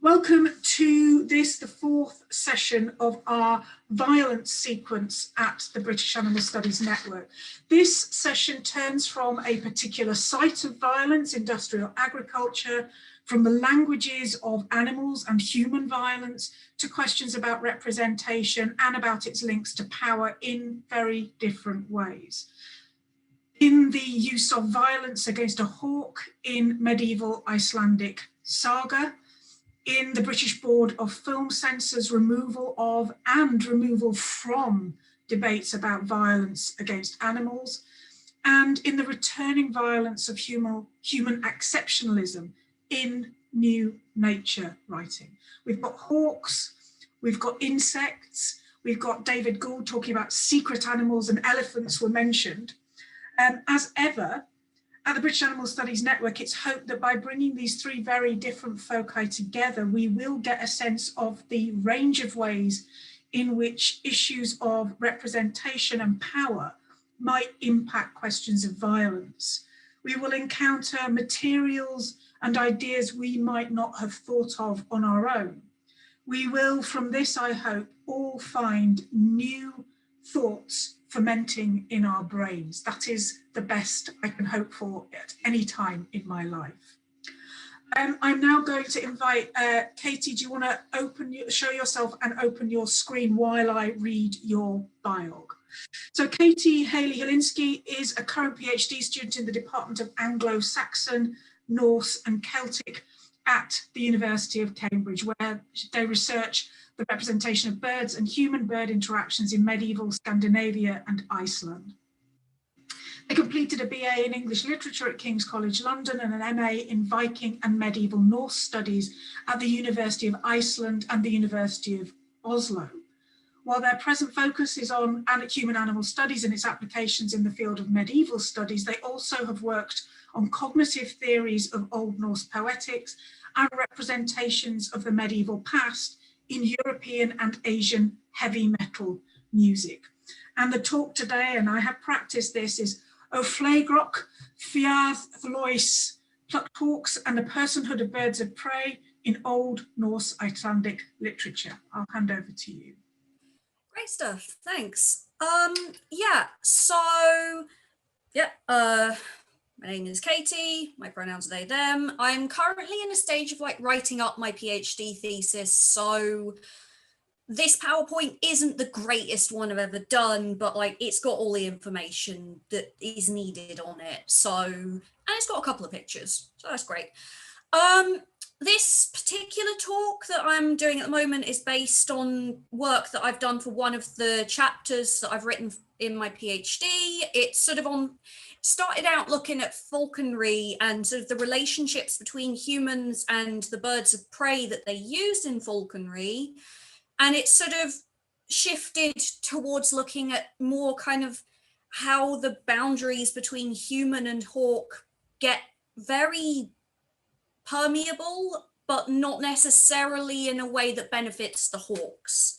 Welcome to this, the fourth session of our violence sequence at the British Animal Studies Network. This session turns from a particular site of violence, industrial agriculture, from the languages of animals and human violence, to questions about representation and about its links to power in very different ways. In the use of violence against a hawk in medieval Icelandic saga, in the British Board of Film Censors removal of and removal from debates about violence against animals, and in the returning violence of human exceptionalism in new nature writing. We've got hawks, we've got insects, we've got David Gould talking about secret animals, and elephants were mentioned. As ever, at the British Animal Studies Network, it's hoped that by bringing these three very different foci together, we will get a sense of the range of ways in which issues of representation and power might impact questions of violence. We will encounter materials and ideas we might not have thought of on our own. We will, from this, I hope, all find new thoughts fermenting in our brains. That is the best I can hope for at any time in my life. I'm now going to invite Katie. Do you want to show yourself and open your screen while I read your biog? So Katie Haley-Halinski is a current PhD student in the Department of Anglo-Saxon, Norse and Celtic at the University of Cambridge, where they research the representation of birds and human-bird interactions in medieval Scandinavia and Iceland. They completed a BA in English Literature at King's College London and an MA in Viking and Medieval Norse Studies at the University of Iceland and the University of Oslo. While their present focus is on human animal studies and its applications in the field of medieval studies, they also have worked on cognitive theories of Old Norse poetics and representations of the medieval past in European and Asian heavy metal music. And the talk today, and I have practiced this, is Ófleygr, fjaðrlauss, Plucked hawks and the personhood of birds of prey in Old Norse-Icelandic literature. I'll hand over to you. Great stuff, thanks. My name is Katie, my pronouns are they, them. I'm currently in a stage of writing up my PhD thesis, so this PowerPoint isn't the greatest one I've ever done, but it's got all the information that is needed on it. And it's got a couple of pictures, so that's great. This particular talk that I'm doing at the moment is based on work that I've done for one of the chapters that I've written in my PhD. It's started out looking at falconry and sort of the relationships between humans and the birds of prey that they use in falconry. And it's sort of shifted towards looking at more kind of how the boundaries between human and hawk get very permeable, but not necessarily in a way that benefits the hawks.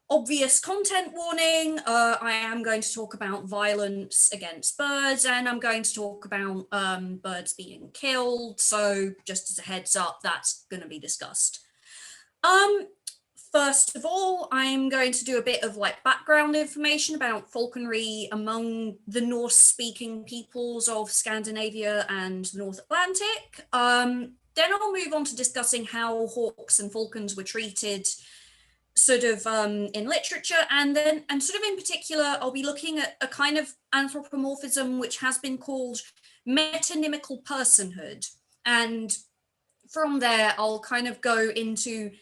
Obvious content warning, I am going to talk about violence against birds, and I'm going to talk about birds being killed. So just as a heads up, that's going to be discussed. First of all, I'm going to do a bit of background information about falconry among the Norse-speaking peoples of Scandinavia and the North Atlantic. Then I'll move on to discussing how hawks and falcons were treated in literature, and sort of in particular, I'll be looking at a kind of anthropomorphism which has been called metonymical personhood. And from there, I'll kind of go into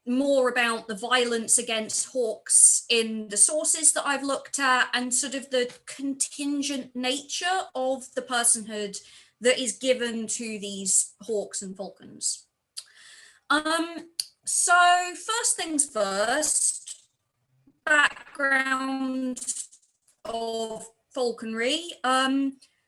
more about the violence against hawks in the sources that I've looked at and sort of the contingent nature of the personhood that is given to these hawks and falcons. So first things first, background of falconry.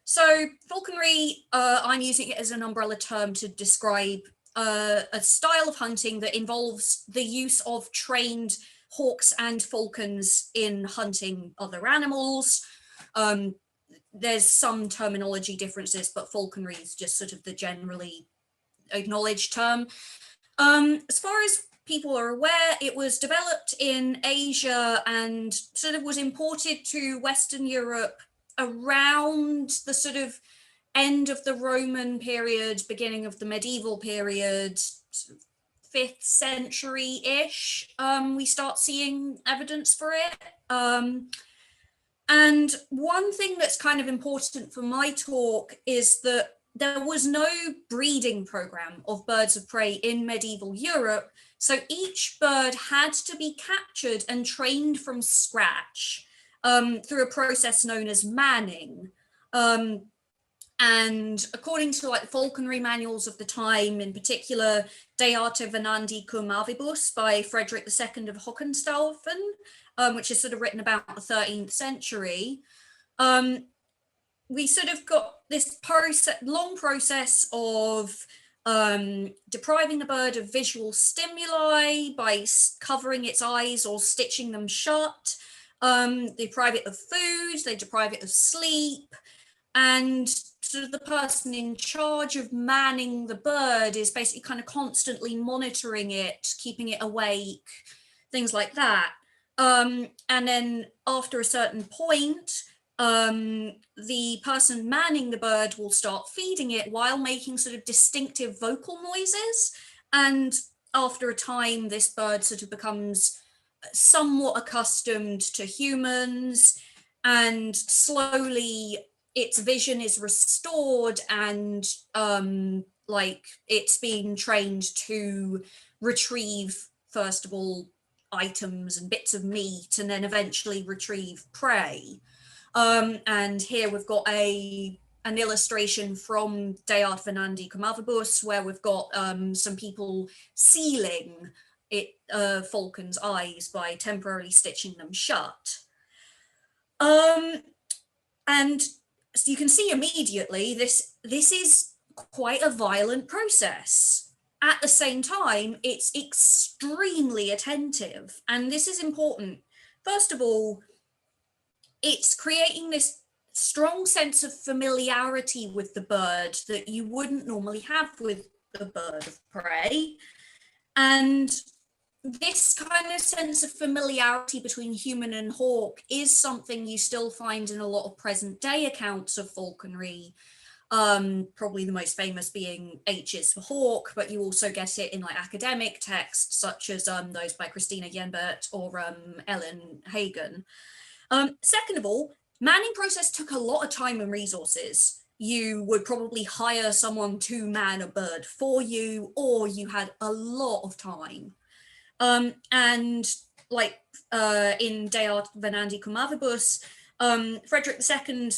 So falconry, I'm using it as an umbrella term to describe a style of hunting that involves the use of trained hawks and falcons in hunting other animals. There's some terminology differences, but falconry is just sort of the generally acknowledged term. As far as people are aware, it was developed in Asia and sort of was imported to Western Europe around the sort of end of the Roman period, beginning of the medieval period, sort of 5th century-ish. We start seeing evidence for it. And one thing that's kind of important for my talk is that there was no breeding program of birds of prey in medieval Europe, so each bird had to be captured and trained from scratch through a process known as manning. And according to like the falconry manuals of the time, in particular, De Arte Venandi cum Avibus by Frederick II of Hohenstaufen, which is sort of written about the 13th century, we sort of got this long process of depriving the bird of visual stimuli by covering its eyes or stitching them shut. They deprive it of food, they deprive it of sleep, and sort of the person in charge of manning the bird is basically kind of constantly monitoring it, keeping it awake, things like that. And then after a certain point, the person manning the bird will start feeding it while making sort of distinctive vocal noises. And after a time, this bird sort of becomes somewhat accustomed to humans, and slowly its vision is restored, and like it's being trained to retrieve, first of all, items and bits of meat, and then eventually retrieve prey. And here we've got an illustration from De Arte Venandi cum Avibus, where we've got some people sealing falcon's eyes by temporarily stitching them shut. And so you can see immediately this is quite a violent process. At the same time, it's extremely attentive, and this is important. First of all, it's creating this strong sense of familiarity with the bird that you wouldn't normally have with the bird of prey. And this kind of sense of familiarity between human and hawk is something you still find in a lot of present day accounts of falconry. Probably the most famous being H is for hawk, but you also get it in like academic texts such as those by Christina Jenbert or Ellen Hagen. Second of all, manning process took a lot of time and resources. You would probably hire someone to man a bird for you, or you had a lot of time. And like in De Arte Venandi cum Avibus, Frederick II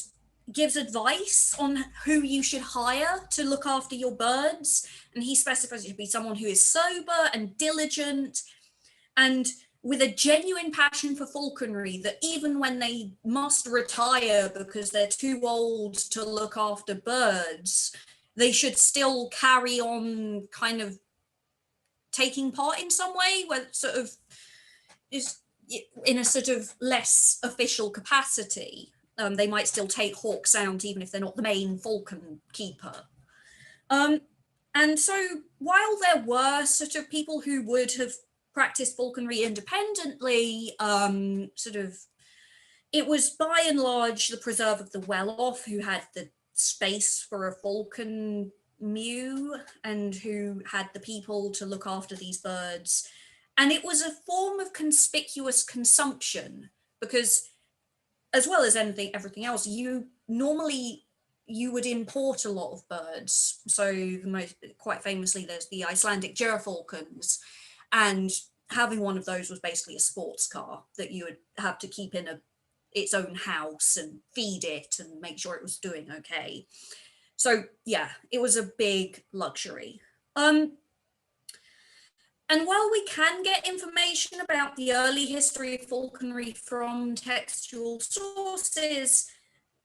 gives advice on who you should hire to look after your birds. And he specifies it to be someone who is sober and diligent and with a genuine passion for falconry, that even when they must retire because they're too old to look after birds, they should still carry on kind of taking part in some way, where sort of is in a sort of less official capacity. They might still take hawk sound even if they're not the main falcon keeper. And so while there were sort of people who would have practiced falconry independently, it was by and large the preserve of the well-off who had the space for a falcon mew and who had the people to look after these birds. And it was a form of conspicuous consumption because, as well as everything else, you would import a lot of birds. So quite famously, there's the Icelandic gerfalcons, and having one of those was basically a sports car that you would have to keep in its own house and feed it and make sure it was doing okay. So yeah, it was a big luxury. And while we can get information about the early history of falconry from textual sources,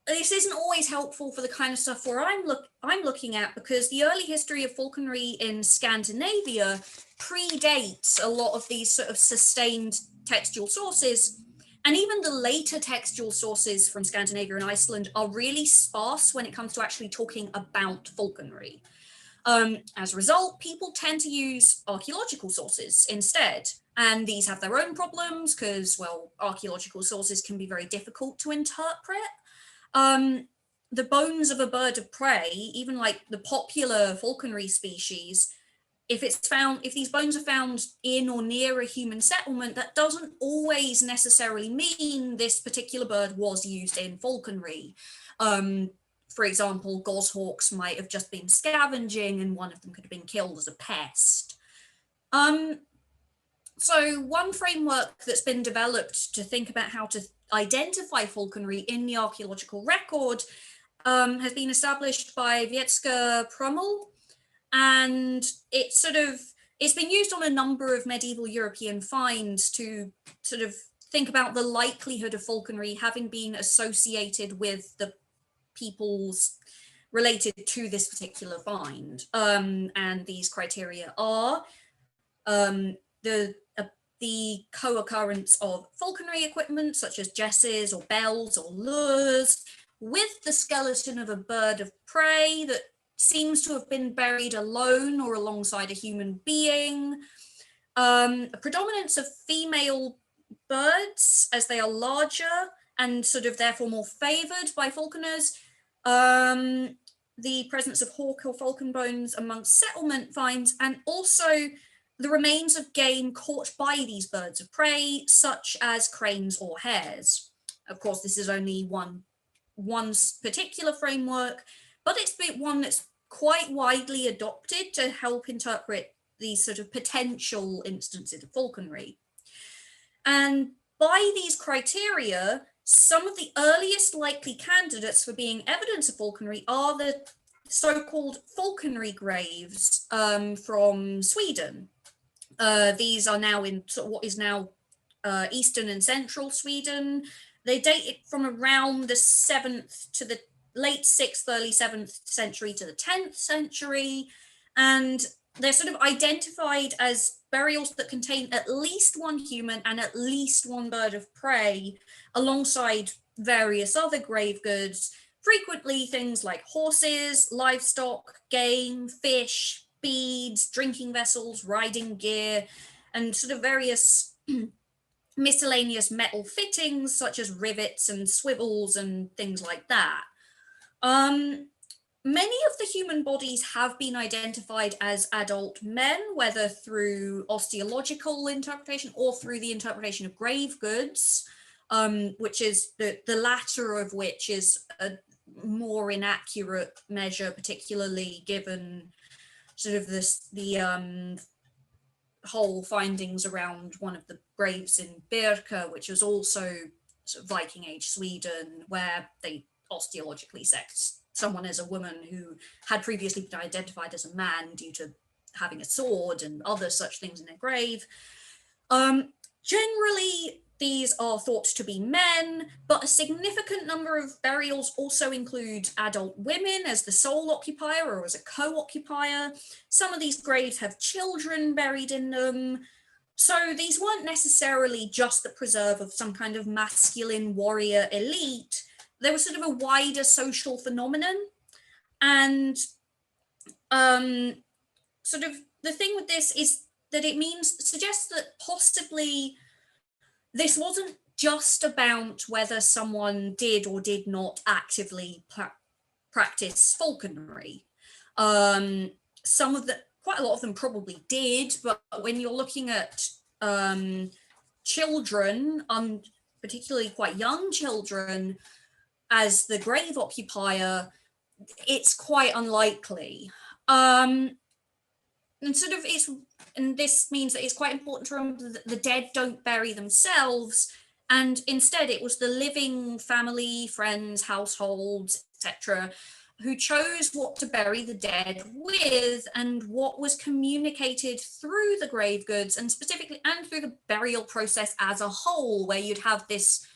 this isn't always helpful for the kind of stuff where I'm looking at, because the early history of falconry in Scandinavia predates a lot of these sort of sustained textual sources. And even the later textual sources from Scandinavia and Iceland are really sparse when it comes to actually talking about falconry. As a result, people tend to use archaeological sources instead. And these have their own problems because, well, archaeological sources can be very difficult to interpret. The bones of a bird of prey, even like the popular falconry species, if these bones are found in or near a human settlement, that doesn't always necessarily mean this particular bird was used in falconry. For example, goshawks might have just been scavenging and one of them could have been killed as a pest. So one framework that's been developed to think about how to identify falconry in the archaeological record has been established by Wiecka Prummel, and it's been used on a number of medieval European finds to sort of think about the likelihood of falconry having been associated with the peoples related to this particular find. And these criteria are the co-occurrence of falconry equipment, such as jesses or bells or lures, with the skeleton of a bird of prey that seems to have been buried alone or alongside a human being, a predominance of female birds as they are larger and sort of therefore more favoured by falconers, the presence of hawk or falcon bones amongst settlement finds, and also the remains of game caught by these birds of prey, such as cranes or hares. Of course, this is only one particular framework, but it's one that's quite widely adopted to help interpret these sort of potential instances of falconry. And by these criteria, some of the earliest likely candidates for being evidence of falconry are the so-called falconry graves from Sweden. These are now in what is now eastern and central Sweden. They date from around the 7th to the late 6th, early 7th century to the 10th century. And they're sort of identified as burials that contain at least one human and at least one bird of prey, alongside various other grave goods, frequently things like horses, livestock, game, fish, beads, drinking vessels, riding gear, and sort of various miscellaneous metal fittings such as rivets and swivels and things like that. Many of the human bodies have been identified as adult men, whether through osteological interpretation or through the interpretation of grave goods, which is the latter of which is a more inaccurate measure, particularly given sort of the whole findings around one of the graves in Birka, which was also sort of Viking Age Sweden, where they osteologically sexed someone as a woman who had previously been identified as a man due to having a sword and other such things in their grave. Generally, these are thought to be men, but a significant number of burials also include adult women as the sole occupier or as a co-occupier. Some of these graves have children buried in them. So these weren't necessarily just the preserve of some kind of masculine warrior elite. There was sort of a wider social phenomenon. And sort of the thing with this is that it suggests that possibly this wasn't just about whether someone did or did not actively practice falconry. Quite a lot of them probably did, but when you're looking at children, particularly quite young children, as the grave occupier, it's quite unlikely. And this means that it's quite important to remember that the dead don't bury themselves, and instead it was the living family, friends, households, etc., who chose what to bury the dead with and what was communicated through the grave goods, and specifically and through the burial process as a whole, where you'd have this.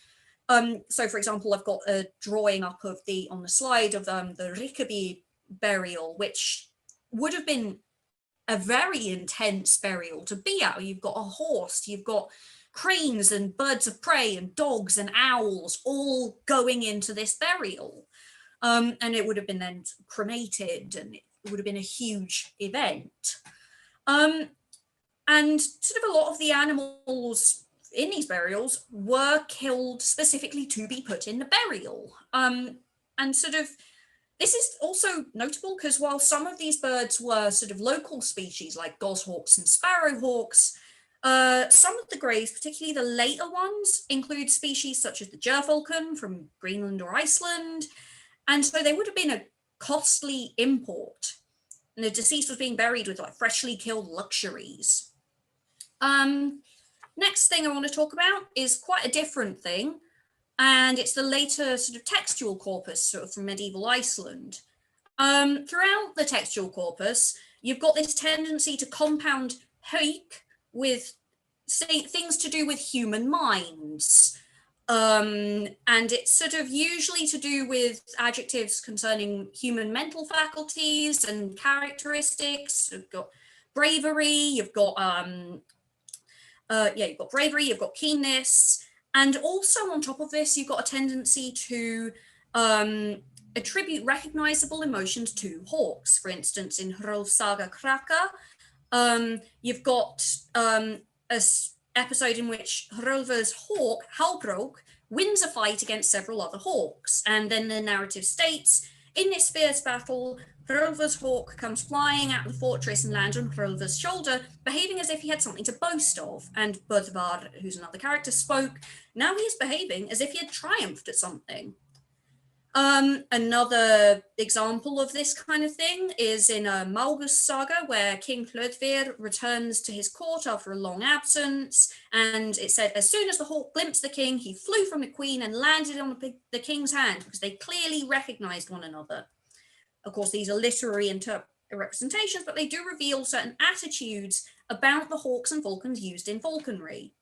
So, for example, I've got a drawing up of on the slide of the Rickaby burial, which would have been a very intense burial to be at. You've got a horse, you've got cranes and birds of prey and dogs and owls all going into this burial. And it would have been then cremated, and it would have been a huge event. And sort of a lot of the animals in these burials were killed specifically to be put in the burial. And sort of, this is also notable because while some of these birds were sort of local species like goshawks and sparrowhawks, some of the graves, particularly the later ones, include species such as the gerfalcon from Greenland or Iceland. And so they would have been a costly import. And the deceased was being buried with like freshly killed luxuries. Next thing I want to talk about is quite a different thing. And it's the later sort of textual corpus sort of from medieval Iceland. Throughout the textual corpus, you've got this tendency to compound hauk with things to do with human minds. And it's sort of usually to do with adjectives concerning human mental faculties and characteristics. You've got bravery, you've got you've got bravery, you've got keenness, and also on top of this, you've got a tendency to attribute recognizable emotions to hawks. For instance, in Hrolf's saga Kraka, you've got a episode in which Hrolf's hawk, Halbrok, wins a fight against several other hawks. And then the narrative states, in this fierce battle, Hrolf's hawk comes flying out of the fortress and lands on Hrolf's shoulder, behaving as if he had something to boast of. And Böðvar, who's another character, spoke, now he is behaving as if he had triumphed at something. Another example of this kind of thing is in a Maugus saga, where King Hlöðver returns to his court after a long absence, and it said, as soon as the hawk glimpsed the king, he flew from the queen and landed on the king's hand, because they clearly recognized one another. Of course, these are literary representations, but they do reveal certain attitudes about the hawks and falcons used in falconry.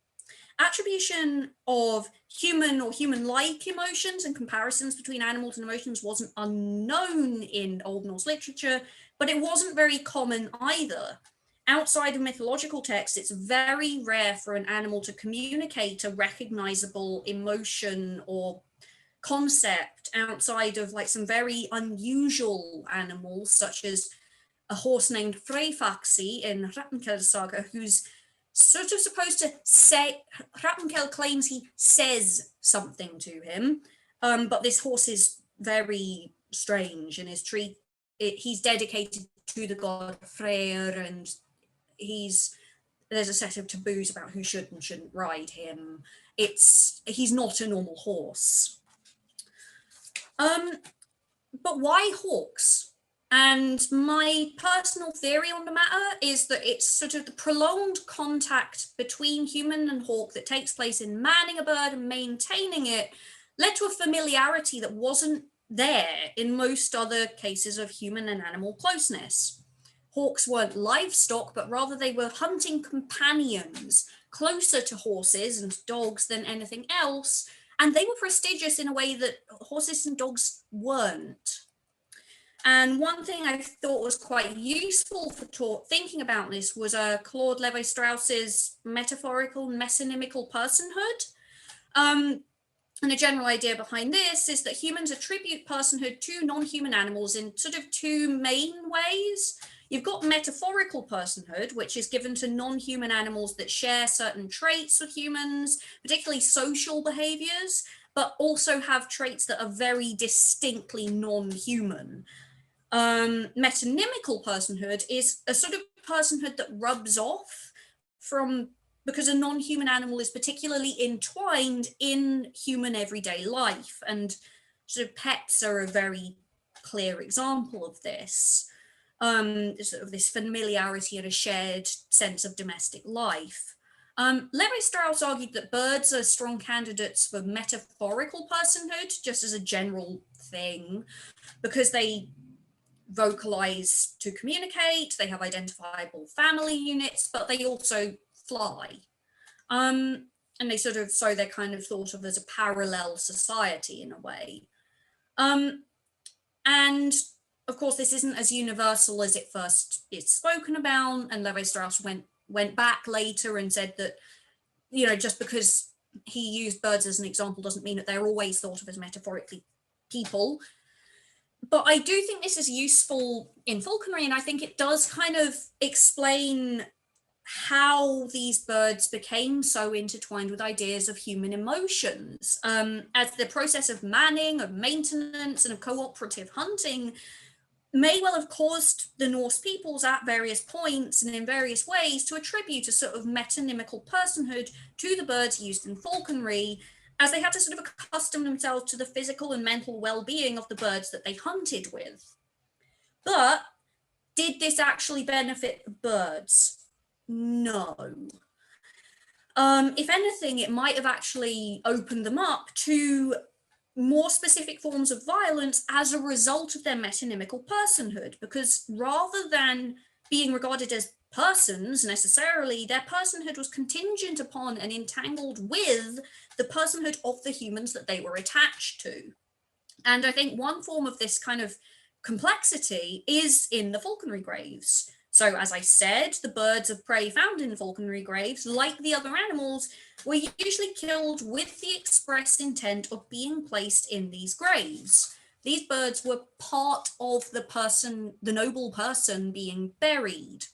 Attribution of human or human-like emotions and comparisons between animals and emotions wasn't unknown in Old Norse literature, but it wasn't very common either. Outside of mythological texts, it's very rare for an animal to communicate a recognizable emotion or concept outside of like some very unusual animals, such as a horse named Freyfaxi in Hrafnkel's saga, who's sort of supposed to say, Hrafnkel claims he says something to him, but this horse is very strange and he's dedicated to the god Freyr, and there's a set of taboos about who should and shouldn't ride him. He's not a normal horse. But why hawks? And my personal theory on the matter is that it's sort of the prolonged contact between human and hawk that takes place in manning a bird and maintaining it led to a familiarity that wasn't there in most other cases of human and animal closeness. Hawks weren't livestock, but rather they were hunting companions closer to horses and dogs than anything else. And they were prestigious in a way that horses and dogs weren't. And one thing I thought was quite useful for thinking about this was Claude Lévi-Strauss's metaphorical mesonymical personhood. And the general idea behind this is that humans attribute personhood to non-human animals in sort of two main ways. You've got metaphorical personhood, which is given to non-human animals that share certain traits with humans, particularly social behaviors, but also have traits that are very distinctly non-human. Metonymical personhood is a sort of personhood that rubs off because a non-human animal is particularly entwined in human everyday life, and sort of pets are a very clear example of this. Sort of this familiarity and a shared sense of domestic life. Lévi-Strauss argued that birds are strong candidates for metaphorical personhood, just as a general thing, because they vocalize to communicate, they have identifiable family units, but they also fly. And so they're kind of thought of as a parallel society in a way. And of course, this isn't as universal as it first is spoken about, and Lévi-Strauss went back later and said that, you know, just because he used birds as an example doesn't mean that they're always thought of as metaphorically people. But I do think this is useful in falconry, and I think it does kind of explain how these birds became so intertwined with ideas of human emotions. As the process of manning, of maintenance, and of cooperative hunting may well have caused the Norse peoples at various points and in various ways to attribute a sort of metonymical personhood to the birds used in falconry, as they had to sort of accustom themselves to the physical and mental well-being of the birds that they hunted with. But did this actually benefit the birds? No. If anything, it might have actually opened them up to more specific forms of violence as a result of their metonymical personhood, because rather than being regarded as persons necessarily, their personhood was contingent upon and entangled with the personhood of the humans that they were attached to. And I think one form of this kind of complexity is in the falconry graves. So as I said, the birds of prey found in falconry graves, like the other animals, were usually killed with the express intent of being placed in these graves. These birds were part of the person, the noble person being buried.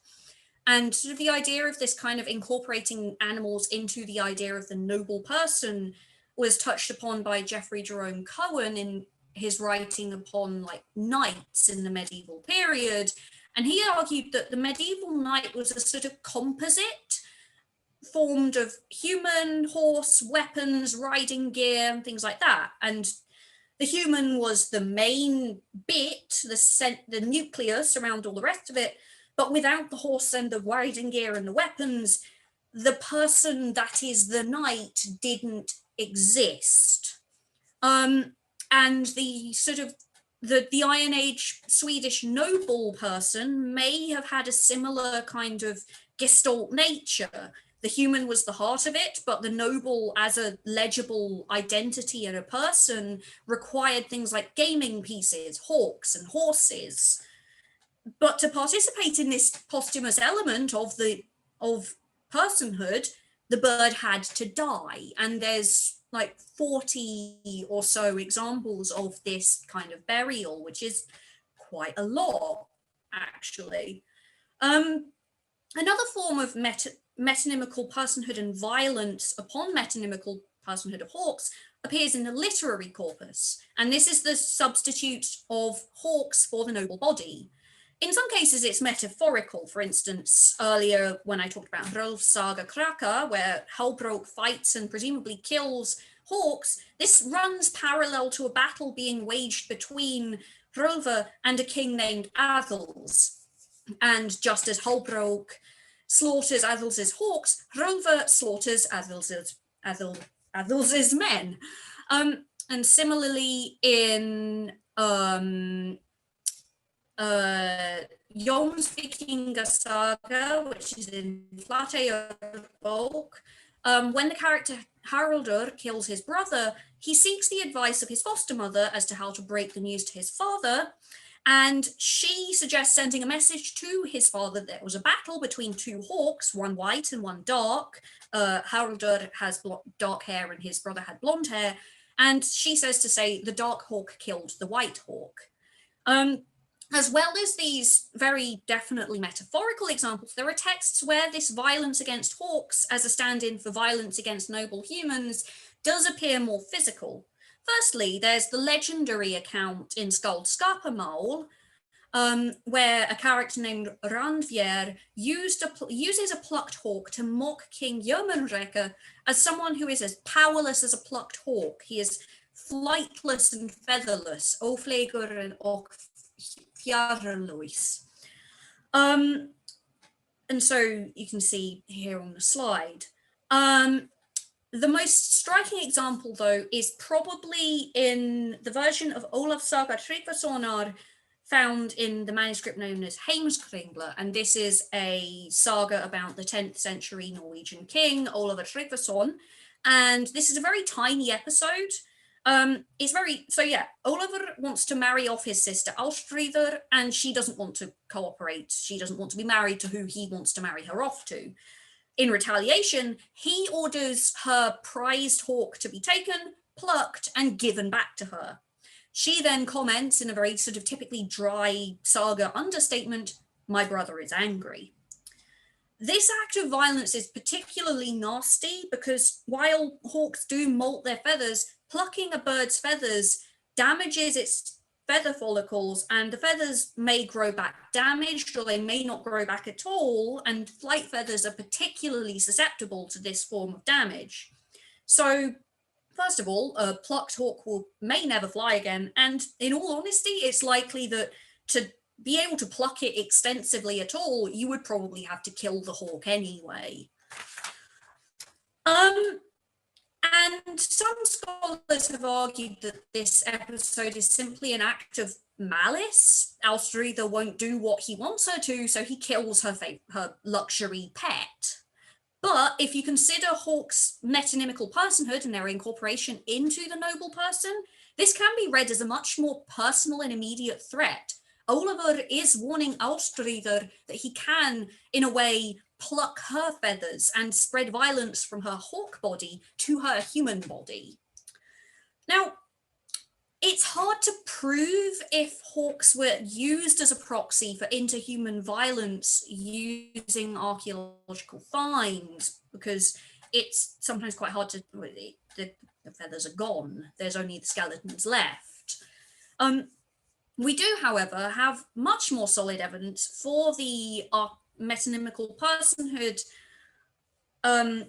And sort of the idea of this kind of incorporating animals into the idea of the noble person was touched upon by Geoffrey Jerome Cohen in his writing upon like knights in the medieval period. And he argued that the medieval knight was a sort of composite formed of human, horse, weapons, riding gear, and things like that. And the human was the main bit, the nucleus around all the rest of it. But without the horse and the riding gear and the weapons, the person that is the knight didn't exist. And the sort of the Iron Age Swedish noble person may have had a similar kind of gestalt nature. The human was the heart of it, but the noble as a legible identity and a person required things like gaming pieces, hawks and horses. But to participate in this posthumous element of personhood, the bird had to die. And there's like 40 or so examples of this kind of burial, which is quite a lot, actually. Another form of metonymical personhood and violence upon metonymical personhood of hawks appears in the literary corpus. And this is the substitute of hawks for the noble body. In some cases, it's metaphorical. For instance, earlier when I talked about Hrolf's saga Kraka, where Halbrok fights and presumably kills hawks, this runs parallel to a battle being waged between Hrolfr and a king named Athels. And just as Halbrok slaughters Athels's hawks, Hrolfr slaughters Athels's men. And similarly in Jónsvíkinga saga, which is in Flateyjarbók, when the character Haraldur kills his brother, he seeks the advice of his foster mother as to how to break the news to his father, and she suggests sending a message to his father that there was a battle between two hawks, one white and one dark. Haraldur has dark hair and his brother had blonde hair, and she says to say the dark hawk killed the white hawk. As well as these very definitely metaphorical examples, there are texts where this violence against hawks as a stand-in for violence against noble humans does appear more physical. Firstly, there's the legendary account in Skald Skaparmál, where a character named Randver uses a plucked hawk to mock King Jörmungandr as someone who is as powerless as a plucked hawk. He is flightless and featherless, Ófleygr og fjaðrlauss. And so you can see here on the slide. The most striking example, though, is probably in the version of Ólafs saga Tryggvasonar found in the manuscript known as Heimskringla. And this is a saga about the 10th century Norwegian king, Ólafur Tryggvason. And this is a very tiny episode. Ólafur wants to marry off his sister Ástríður, and she doesn't want to cooperate. She doesn't want to be married to who he wants to marry her off to. In retaliation, he orders her prized hawk to be taken, plucked, and given back to her. She then comments in a very sort of typically dry saga understatement, "My brother is angry." This act of violence is particularly nasty because while hawks do molt their feathers, plucking a bird's feathers damages its feather follicles, and the feathers may grow back damaged or they may not grow back at all, and flight feathers are particularly susceptible to this form of damage. So first of all, a plucked hawk may never fly again, and in all honesty, it's likely that to be able to pluck it extensively at all, you would probably have to kill the hawk anyway. And some scholars have argued that this episode is simply an act of malice. Ófleygr won't do what he wants her to, so he kills her luxury pet. But if you consider hawks' metonymical personhood and their incorporation into the noble person, this can be read as a much more personal and immediate threat. Ófleygr is warning Ófleygr that he can, in a way, pluck her feathers and spread violence from her hawk body to her human body. Now, it's hard to prove if hawks were used as a proxy for interhuman violence using archaeological finds, because it's sometimes quite hard to, the feathers are gone, there's only the skeletons left. We do, however, have much more solid evidence for the metonymical personhood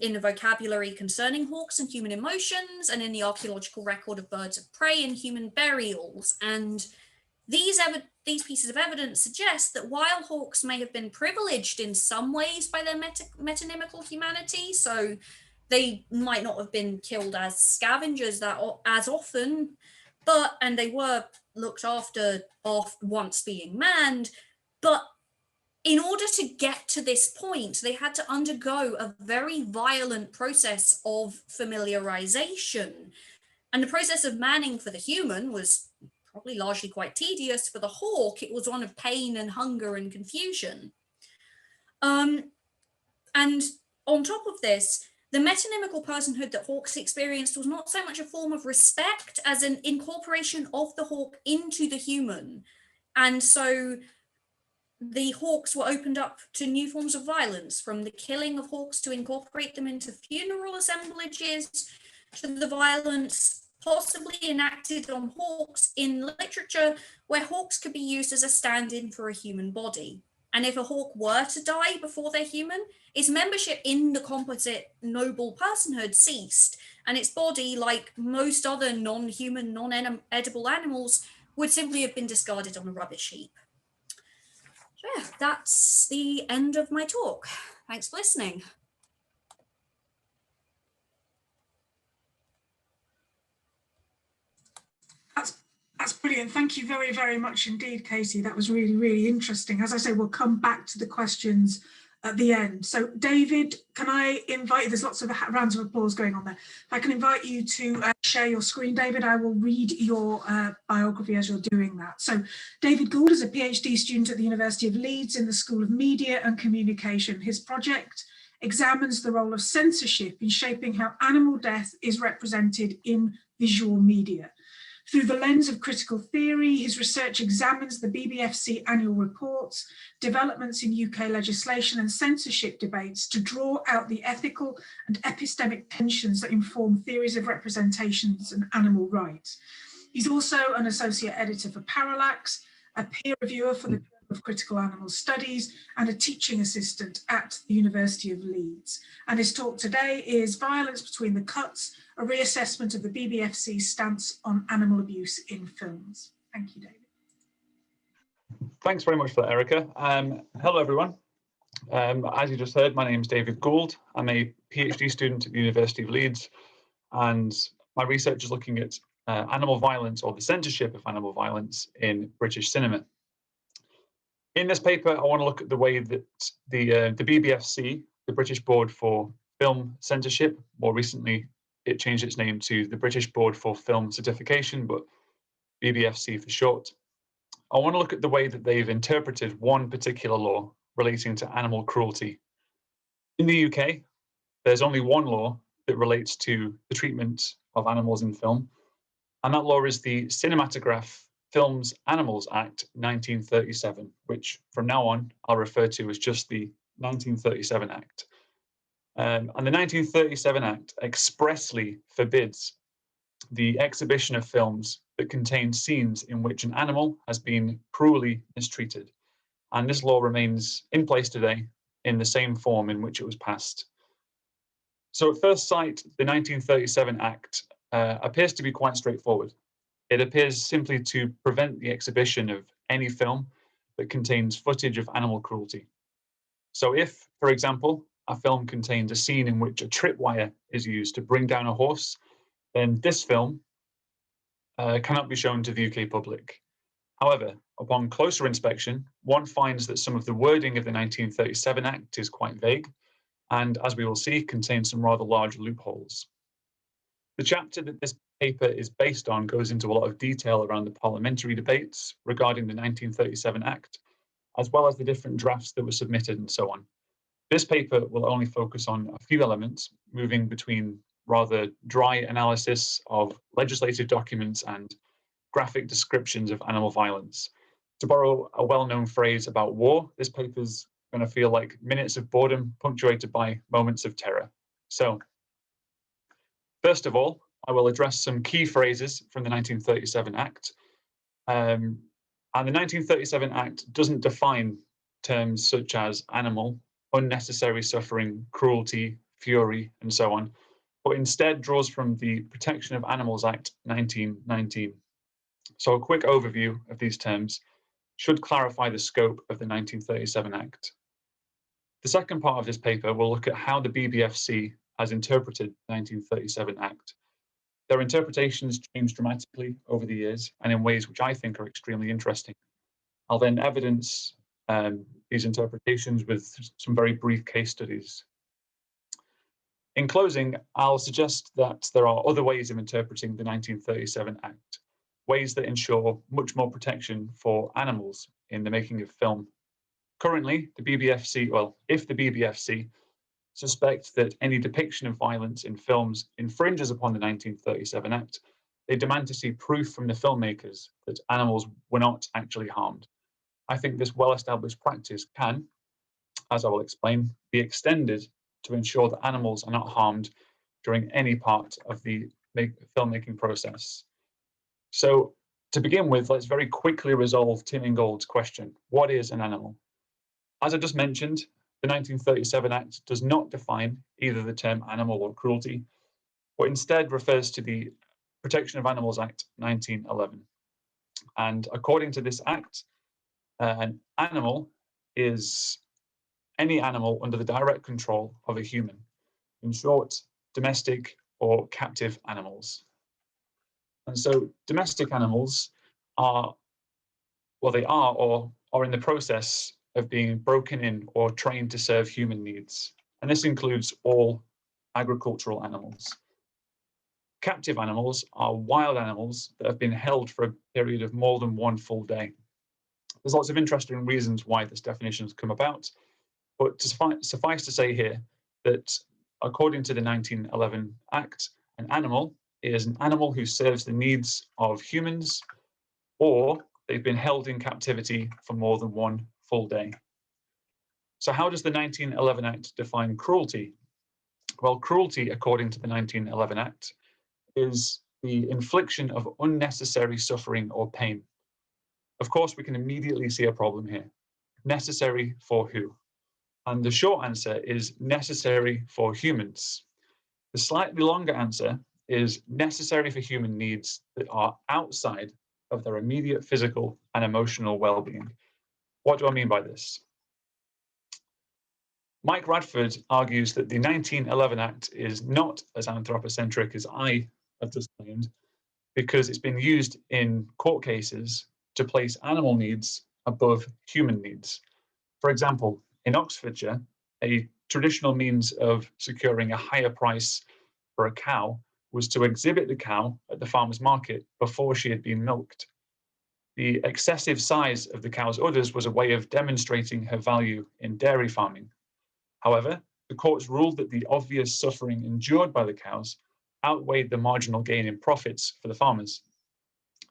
in the vocabulary concerning hawks and human emotions, and in the archaeological record of birds of prey and human burials. And these pieces of evidence suggest that while hawks may have been privileged in some ways by their metonymical humanity, so they might not have been killed as scavengers as often, and they were looked after once being manned, but in order to get to this point, they had to undergo a very violent process of familiarization. And the process of manning for the human was probably largely quite tedious. For the hawk, it was one of pain and hunger and confusion. And on top of this, the metonymical personhood that hawks experienced was not so much a form of respect as an incorporation of the hawk into the human. And so the hawks were opened up to new forms of violence, from the killing of hawks to incorporate them into funeral assemblages, to the violence possibly enacted on hawks in literature where hawks could be used as a stand-in for a human body. And if a hawk were to die before they're human, its membership in the composite noble personhood ceased, and its body, like most other non-human, non-edible animals, would simply have been discarded on a rubbish heap. So yeah, that's the end of my talk. Thanks for listening. That's brilliant. Thank you very, very much indeed, Katie. That was really, really interesting. As I say, we'll come back to the questions at the end. So David, can I invite you, there's lots of rounds of applause going on there. If I can invite you to share your screen, David, I will read your biography as you're doing that. So David Gould is a PhD student at the University of Leeds in the School of Media and Communication. His project examines the role of censorship in shaping how animal death is represented in visual media. Through the lens of critical theory, his research examines the BBFC annual reports, developments in UK legislation and censorship debates to draw out the ethical and epistemic tensions that inform theories of representations and animal rights. He's also an associate editor for Parallax, a peer reviewer for the Journal of Critical Animal Studies, and a teaching assistant at the University of Leeds. And his talk today is Violence Between the Cuts, a reassessment of the BBFC stance on animal abuse in films. Thank you, David. Thanks very much for that, Erica. Hello, everyone. As you just heard, my name is David Gould. I'm a PhD student at the University of Leeds, and my research is looking at animal violence, or the censorship of animal violence, in British cinema. In this paper, I want to look at the way that the BBFC, the British Board for Film Censorship, more recently it changed its name to the British Board for Film Certification, but BBFC for short. I want to look at the way that they've interpreted one particular law relating to animal cruelty. In the UK, there's only one law that relates to the treatment of animals in film, And that law is the Cinematograph Films Animals Act 1937, which from now on I'll refer to as just the 1937 Act. And the 1937 Act expressly forbids the exhibition of films that contain scenes in which an animal has been cruelly mistreated. And this law remains in place today in the same form in which it was passed. So at first sight, the 1937 Act appears to be quite straightforward. It appears simply to prevent the exhibition of any film that contains footage of animal cruelty. So if, for example, a film contains a scene in which a tripwire is used to bring down a horse, then this film cannot be shown to the UK public. However, upon closer inspection, one finds that some of the wording of the 1937 Act is quite vague, and as we will see, contains some rather large loopholes. The chapter that this paper is based on goes into a lot of detail around the parliamentary debates regarding the 1937 Act, as well as the different drafts that were submitted and so on. This paper will only focus on a few elements, moving between rather dry analysis of legislative documents and graphic descriptions of animal violence. To borrow a well-known phrase about war, this paper's going to feel like minutes of boredom punctuated by moments of terror. So, first of all, I will address some key phrases from the 1937 Act. And the 1937 Act doesn't define terms such as animal, unnecessary suffering, cruelty, fury, and so on, but instead draws from the Protection of Animals Act 1919. So a quick overview of these terms should clarify the scope of the 1937 Act. The second part of this paper will look at how the BBFC has interpreted the 1937 Act. Their interpretations changed dramatically over the years and in ways which I think are extremely interesting. I'll then evidence these interpretations with some very brief case studies. In closing, I'll suggest that there are other ways of interpreting the 1937 Act, ways that ensure much more protection for animals in the making of film. Currently, the BBFC, well, if the BBFC suspect that any depiction of violence in films infringes upon the 1937 Act, they demand to see proof from the filmmakers that animals were not actually harmed. I think this well-established practice can, as I will explain, be extended to ensure that animals are not harmed during any part of the filmmaking process. So to begin with, let's very quickly resolve Tim Ingould's question, what is an animal? As I just mentioned, the 1937 Act does not define either the term animal or cruelty, but instead refers to the Protection of Animals Act 1911. And according to this act, an animal is any animal under the direct control of a human. In short, domestic or captive animals. And so domestic animals are, well, they are or are in the process of being broken in or trained to serve human needs. And this includes all agricultural animals. Captive animals are wild animals that have been held for a period of more than one full day. There's lots of interesting reasons why this definition has come about, but suffice to say here that according to the 1911 Act, an animal is an animal who serves the needs of humans, or they've been held in captivity for more than one full day. So how does the 1911 Act define cruelty? Well, cruelty, according to the 1911 Act, is the infliction of unnecessary suffering or pain. Of course, we can immediately see a problem here. Necessary for who? And the short answer is necessary for humans. The slightly longer answer is necessary for human needs that are outside of their immediate physical and emotional well-being. What do I mean by this? Mike Radford argues that the 1911 Act is not as anthropocentric as I have just claimed, because it's been used in court cases to place animal needs above human needs. For example, in Oxfordshire, a traditional means of securing a higher price for a cow was to exhibit the cow at the farmer's market before she had been milked. The excessive size of the cow's udders was a way of demonstrating her value in dairy farming. However, the courts ruled that the obvious suffering endured by the cows outweighed the marginal gain in profits for the farmers.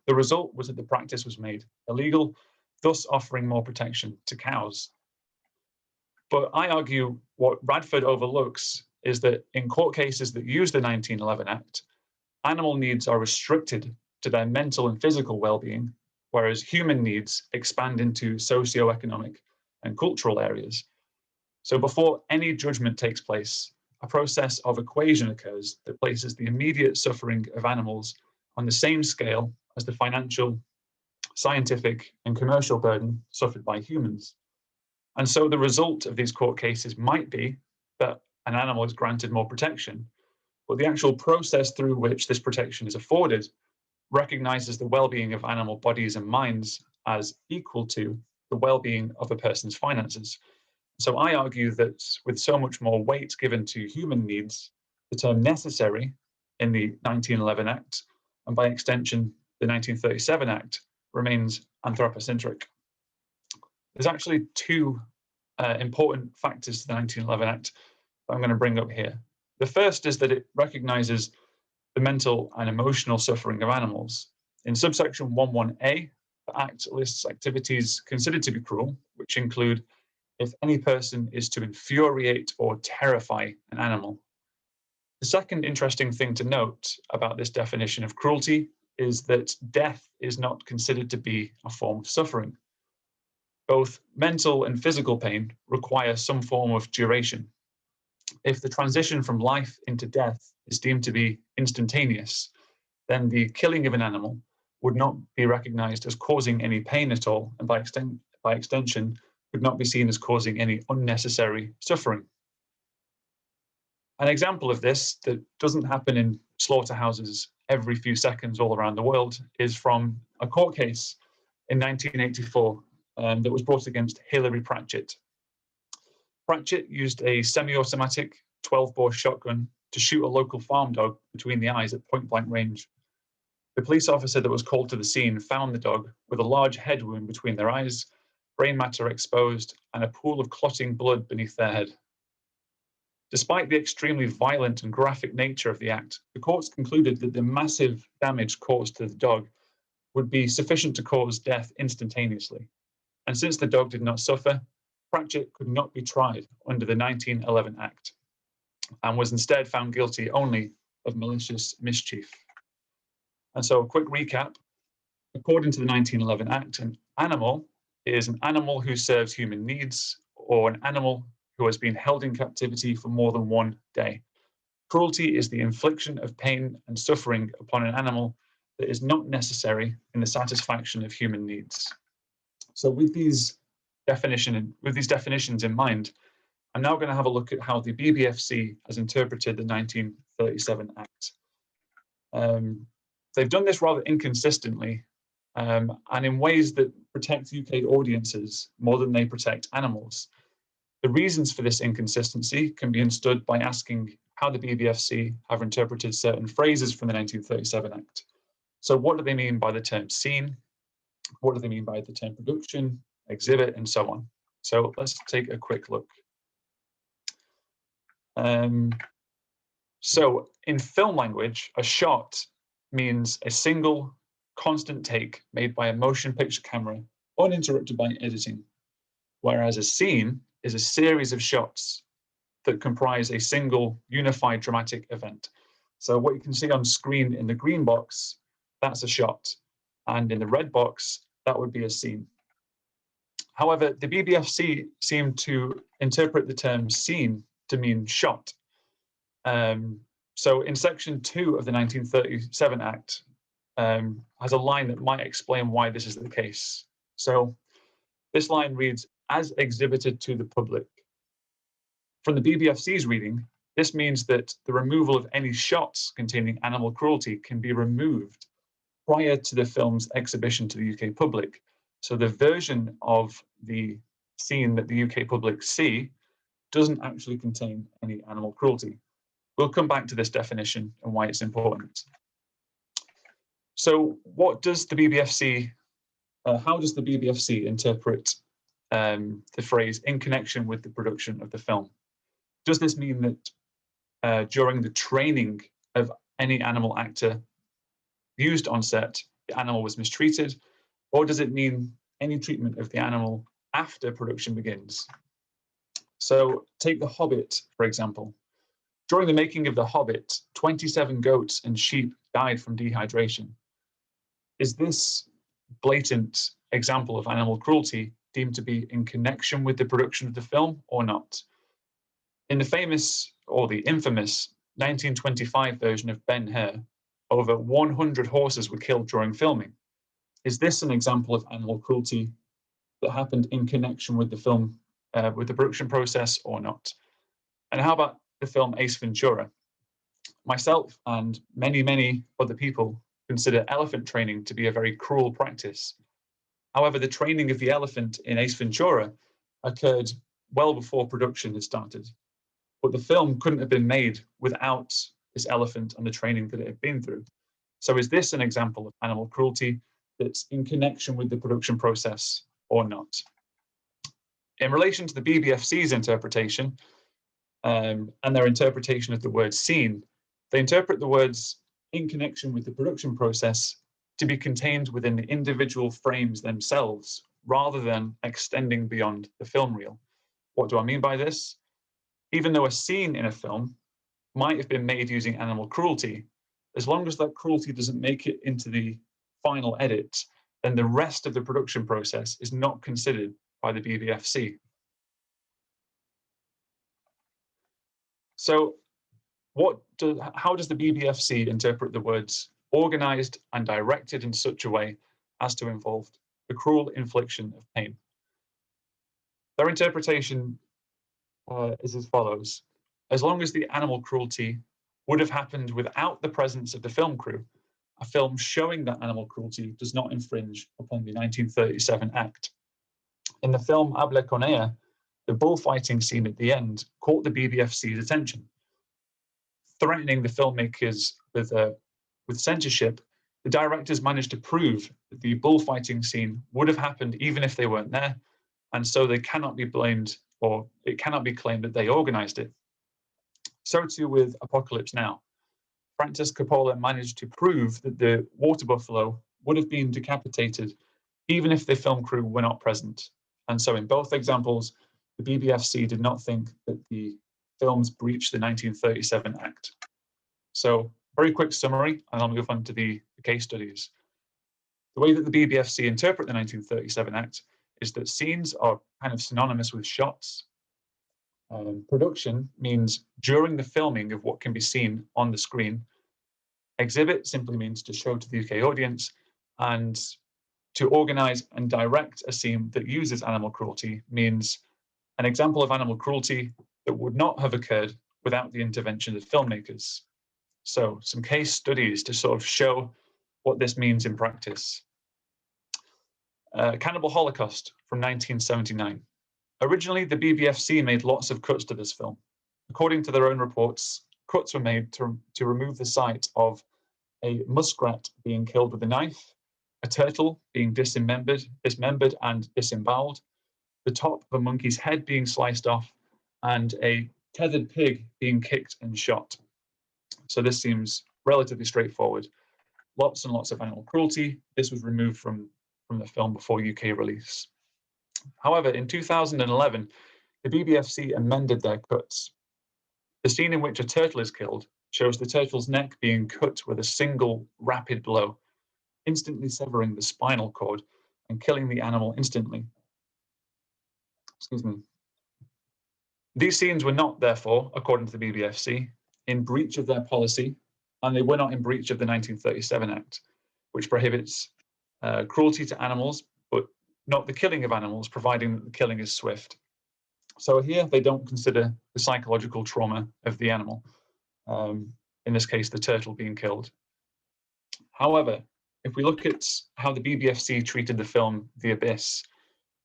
The result was that the practice was made illegal, thus offering more protection to cows. But I argue what Radford overlooks is that in court cases that use the 1911 Act, animal needs are restricted to their mental and physical well-being, whereas human needs expand into socio-economic and cultural areas. So before any judgment takes place, a process of equation occurs that places the immediate suffering of animals on the same scale as the financial, scientific, and commercial burden suffered by humans. And so the result of these court cases might be that an animal is granted more protection, but the actual process through which this protection is afforded recognizes the well-being of animal bodies and minds as equal to the well-being of a person's finances. So I argue that with so much more weight given to human needs, the term necessary in the 1911 Act, and by extension, the 1937 Act, remains anthropocentric. There's actually two important factors to the 1911 Act that I'm going to bring up here. The first is that it recognizes the mental and emotional suffering of animals. In subsection 11A, the Act lists activities considered to be cruel, which include if any person is to infuriate or terrify an animal. The second interesting thing to note about this definition of cruelty is that death is not considered to be a form of suffering. Both mental and physical pain require some form of duration. If the transition from life into death is deemed to be instantaneous, then the killing of an animal would not be recognized as causing any pain at all, and by extension, would not be seen as causing any unnecessary suffering. An example of this that doesn't happen in slaughterhouses every few seconds all around the world is from a court case in 1984 that was brought against Hilary Pratchett. Pratchett used a semi-automatic 12-bore shotgun to shoot a local farm dog between the eyes at point-blank range. The police officer that was called to the scene found the dog with a large head wound between their eyes, brain matter exposed, and a pool of clotting blood beneath their head. Despite the extremely violent and graphic nature of the act, the courts concluded that the massive damage caused to the dog would be sufficient to cause death instantaneously. And since the dog did not suffer, Pratchett could not be tried under the 1911 Act and was instead found guilty only of malicious mischief. And so a quick recap, according to the 1911 Act, an animal is an animal who serves human needs or an animal who has been held in captivity for more than one day. Cruelty is the infliction of pain and suffering upon an animal that is not necessary in the satisfaction of human needs. So with these definitions in mind, I'm now going to have a look at how the BBFC has interpreted the 1937 Act. They've done this rather inconsistently and in ways that protect UK audiences more than they protect animals. The reasons for this inconsistency can be understood by asking how the BBFC have interpreted certain phrases from the 1937 Act. So what do they mean by the term scene? What do they mean by the term production, exhibit, and so on? So let's take a quick look. So in film language, a shot means a single constant take made by a motion picture camera, uninterrupted by editing, whereas a scene is a series of shots that comprise a single unified dramatic event. So what you can see on screen in the green box, that's a shot, and in the red box, that would be a scene. However, the BBFC seemed to interpret the term scene to mean shot. So in section 2 of the 1937 Act has a line that might explain why this is the case. So this line reads, as exhibited to the public. From the BBFC's reading, this means that the removal of any shots containing animal cruelty can be removed prior to the film's exhibition to the UK public. So the version of the scene that the UK public see doesn't actually contain any animal cruelty. We'll come back to this definition and why it's important. So what does the BBFC, how does the BBFC interpret the phrase in connection with the production of the film? Does this mean that during the training of any animal actor used on set, the animal was mistreated, or does it mean any treatment of the animal after production begins? So take The Hobbit, for example. During the making of The Hobbit, 27 goats and sheep died from dehydration. Is this blatant example of animal cruelty deemed to be in connection with the production of the film or not? In the famous, or the infamous, 1925 version of Ben-Hur, over 100 horses were killed during filming. Is this an example of animal cruelty that happened in connection with the film, with the production process or not? And how about the film Ace Ventura? Myself and many, many other people consider elephant training to be a very cruel practice. However, the training of the elephant in Ace Ventura occurred well before production had started. But the film couldn't have been made without this elephant and the training that it had been through. So is this an example of animal cruelty that's in connection with the production process or not? In relation to the BBFC's interpretation and their interpretation of the word scene, they interpret the words in connection with the production process to be contained within the individual frames themselves, rather than extending beyond the film reel. What do I mean by this? Even though a scene in a film might have been made using animal cruelty, as long as that cruelty doesn't make it into the final edit, then the rest of the production process is not considered by the BBFC. So how does the BBFC interpret the words organized and directed in such a way as to involve the cruel infliction of pain? Their interpretation is as follows. As long as the animal cruelty would have happened without the presence of the film crew, a film showing that animal cruelty does not infringe upon the 1937 Act. In the film Habla con ella, the bullfighting scene at the end caught the BBFC's attention. Threatening the filmmakers with censorship, the directors managed to prove that the bullfighting scene would have happened even if they weren't there, and so they cannot be blamed, or it cannot be claimed that they organized it. So too with Apocalypse Now. Francis Coppola managed to prove that the water buffalo would have been decapitated even if the film crew were not present. And so in both examples, the BBFC did not think that the films breached the 1937 Act. So very quick summary, and I'll move on to the case studies. The way that the BBFC interpret the 1937 Act is that scenes are kind of synonymous with shots. Production means during the filming of what can be seen on the screen. Exhibit simply means to show to the UK audience, and to organize and direct a scene that uses animal cruelty means an example of animal cruelty that would not have occurred without the intervention of filmmakers. So some case studies to sort of show what this means in practice. Cannibal Holocaust from 1979. Originally, the BBFC made lots of cuts to this film. According to their own reports, cuts were made to remove the sight of a muskrat being killed with a knife, a turtle being dismembered and disemboweled, the top of a monkey's head being sliced off, and a tethered pig being kicked and shot. So this seems relatively straightforward. Lots and lots of animal cruelty. This was removed from the film before UK release. However, in 2011, the BBFC amended their cuts. The scene in which a turtle is killed shows the turtle's neck being cut with a single rapid blow, instantly severing the spinal cord and killing the animal instantly. Excuse me. These scenes were not, therefore, according to the BBFC, in breach of their policy, and they were not in breach of the 1937 Act, which prohibits cruelty to animals, but not the killing of animals, providing that the killing is swift. So here they don't consider the psychological trauma of the animal, in this case, the turtle being killed. However, if we look at how the BBFC treated the film The Abyss,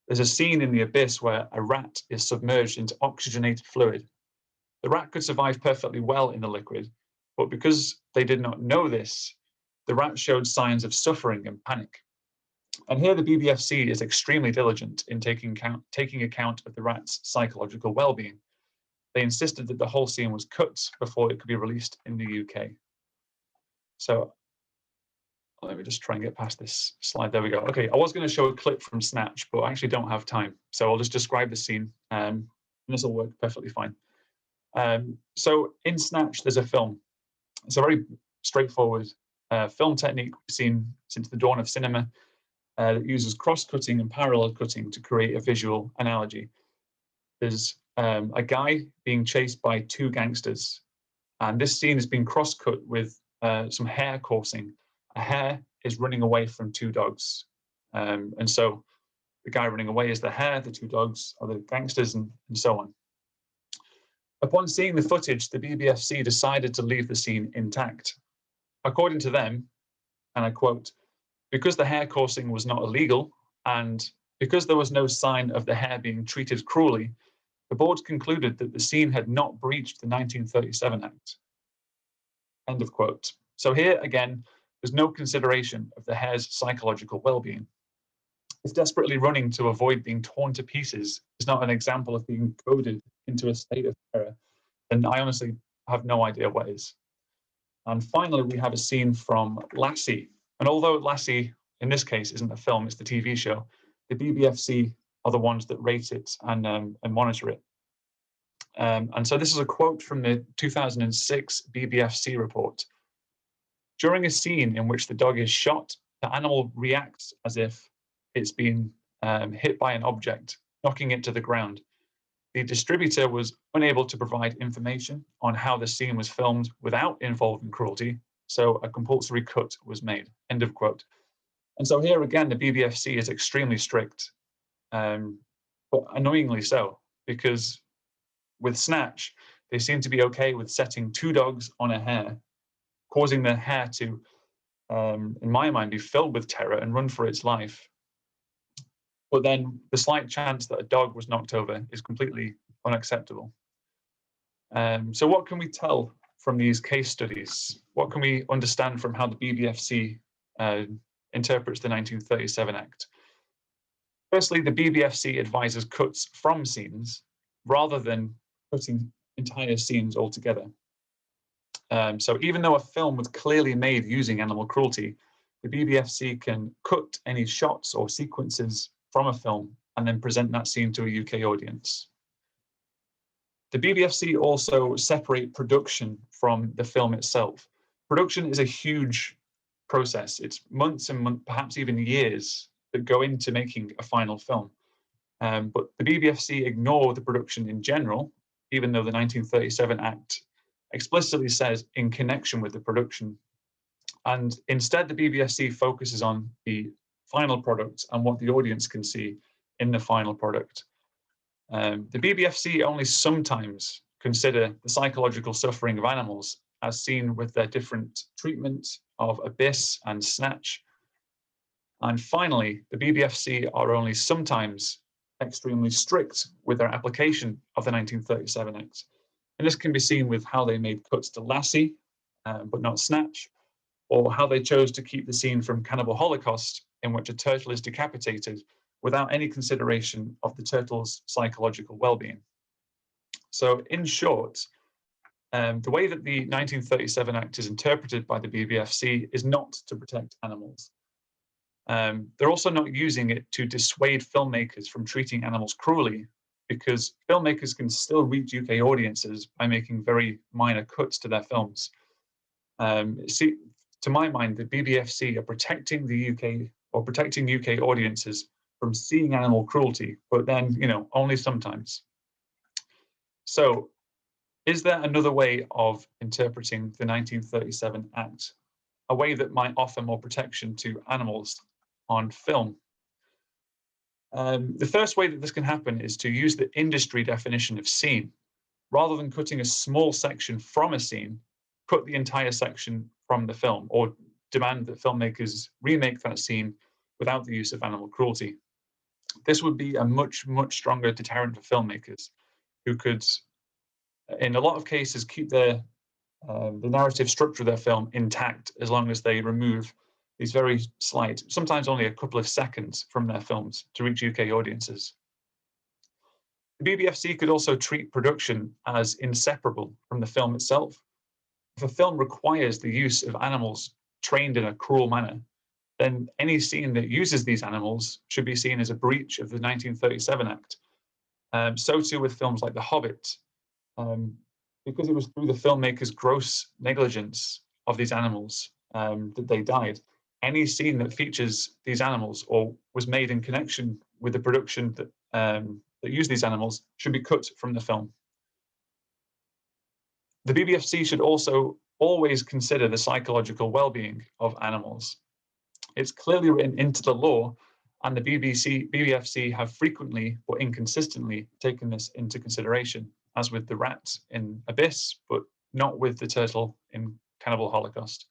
there's a scene in The Abyss where a rat is submerged into oxygenated fluid. The rat could survive perfectly well in the liquid, but because they did not know this, the rat showed signs of suffering and panic. And here the BBFC is extremely diligent in taking account of the rat's psychological well-being. They insisted that the whole scene was cut before it could be released in the UK. So let me just try and get past this slide. There we go. Okay, I was going to show a clip from Snatch, but I actually don't have time. So I'll just describe the scene, and this will work perfectly fine. So in Snatch, there's a film. It's a very straightforward film technique we've seen since the dawn of cinema that uses cross-cutting and parallel cutting to create a visual analogy. There's a guy being chased by two gangsters, and this scene has been cross-cut with some hare coursing. A hare is running away from two dogs, and so the guy running away is the hare, the two dogs are the gangsters, and so on. Upon seeing the footage, the BBFC decided to leave the scene intact. According to them, and I quote, "Because the hare coursing was not illegal, and because there was no sign of the hare being treated cruelly, the board concluded that the scene had not breached the 1937 Act." End of quote. So here, again, there's no consideration of the hare's psychological well-being. If desperately running to avoid being torn to pieces is not an example of being goaded into a state of terror, then I honestly have no idea what is. And finally, we have a scene from Lassie. And although Lassie, in this case, isn't a film, it's the TV show, the BBFC are the ones that rate it and monitor it. And so this is a quote from the 2006 BBFC report. "During a scene in which the dog is shot, the animal reacts as if it's been hit by an object, knocking it to the ground. The distributor was unable to provide information on how the scene was filmed without involving cruelty, so a compulsory cut was made." End of quote. And so here again, the BBFC is extremely strict, but annoyingly so, because with Snatch, they seem to be okay with setting two dogs on a hare, causing the hare to, in my mind, be filled with terror and run for its life. But then the slight chance that a dog was knocked over is completely unacceptable. So what can we tell from these case studies? What can we understand from how the BBFC interprets the 1937 Act? Firstly, the BBFC advises cuts from scenes rather than cutting entire scenes altogether. So even though a film was clearly made using animal cruelty, the BBFC can cut any shots or sequences from a film and then present that scene to a UK audience. The BBFC also separate production from the film itself. Production is a huge process. It's months and months, perhaps even years, that go into making a final film. But the BBFC ignore the production in general, even though the 1937 Act explicitly says in connection with the production. And instead, the BBFC focuses on the final product and what the audience can see in the final product. The BBFC only sometimes consider the psychological suffering of animals as seen with their different treatment of Abyss and Snatch. And finally, the BBFC are only sometimes extremely strict with their application of the 1937 Act. And this can be seen with how they made cuts to Lassie, but not Snatch, or how they chose to keep the scene from Cannibal Holocaust, in which a turtle is decapitated without any consideration of the turtle's psychological well-being. So in short, the way that the 1937 Act is interpreted by the BBFC is not to protect animals. They're also not using it to dissuade filmmakers from treating animals cruelly, because filmmakers can still reach UK audiences by making very minor cuts to their films. See, to my mind, the BBFC are protecting the UK or protecting UK audiences from seeing animal cruelty, but then, only sometimes. So, is there another way of interpreting the 1937 Act, a way that might offer more protection to animals on film? The first way that this can happen is to use the industry definition of scene. Rather than cutting a small section from a scene, cut the entire section from the film, or demand that filmmakers remake that scene without the use of animal cruelty. This would be a much, much stronger deterrent for filmmakers who could, in a lot of cases, keep the narrative structure of their film intact as long as they remove these very slight, sometimes only a couple of seconds from their films to reach UK audiences. The BBFC could also treat production as inseparable from the film itself. If a film requires the use of animals trained in a cruel manner, then any scene that uses these animals should be seen as a breach of the 1937 Act. So too with films like The Hobbit, because it was through the filmmakers' gross negligence of these animals that they died. Any scene that features these animals or was made in connection with the production that used these animals should be cut from the film. The BBFC should also always consider the psychological well-being of animals. It's clearly written into the law, and the BBFC have frequently but inconsistently taken this into consideration, as with the rat in Abyss, but not with the turtle in Cannibal Holocaust.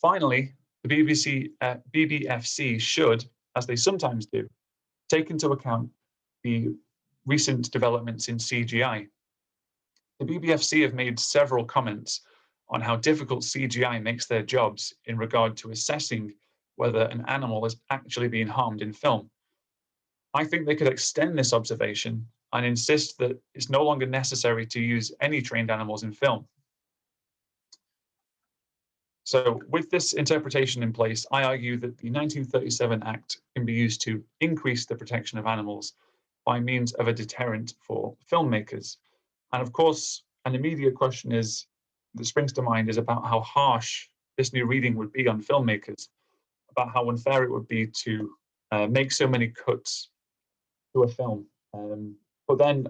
Finally, the BBFC should, as they sometimes do, take into account the recent developments in CGI. The BBFC have made several comments on how difficult CGI makes their jobs in regard to assessing whether an animal is actually being harmed in film. I think they could extend this observation and insist that it's no longer necessary to use any trained animals in film. So with this interpretation in place, I argue that the 1937 Act can be used to increase the protection of animals by means of a deterrent for filmmakers. And of course, an immediate question that springs to mind is about how harsh this new reading would be on filmmakers, about how unfair it would be to make so many cuts to a film. But then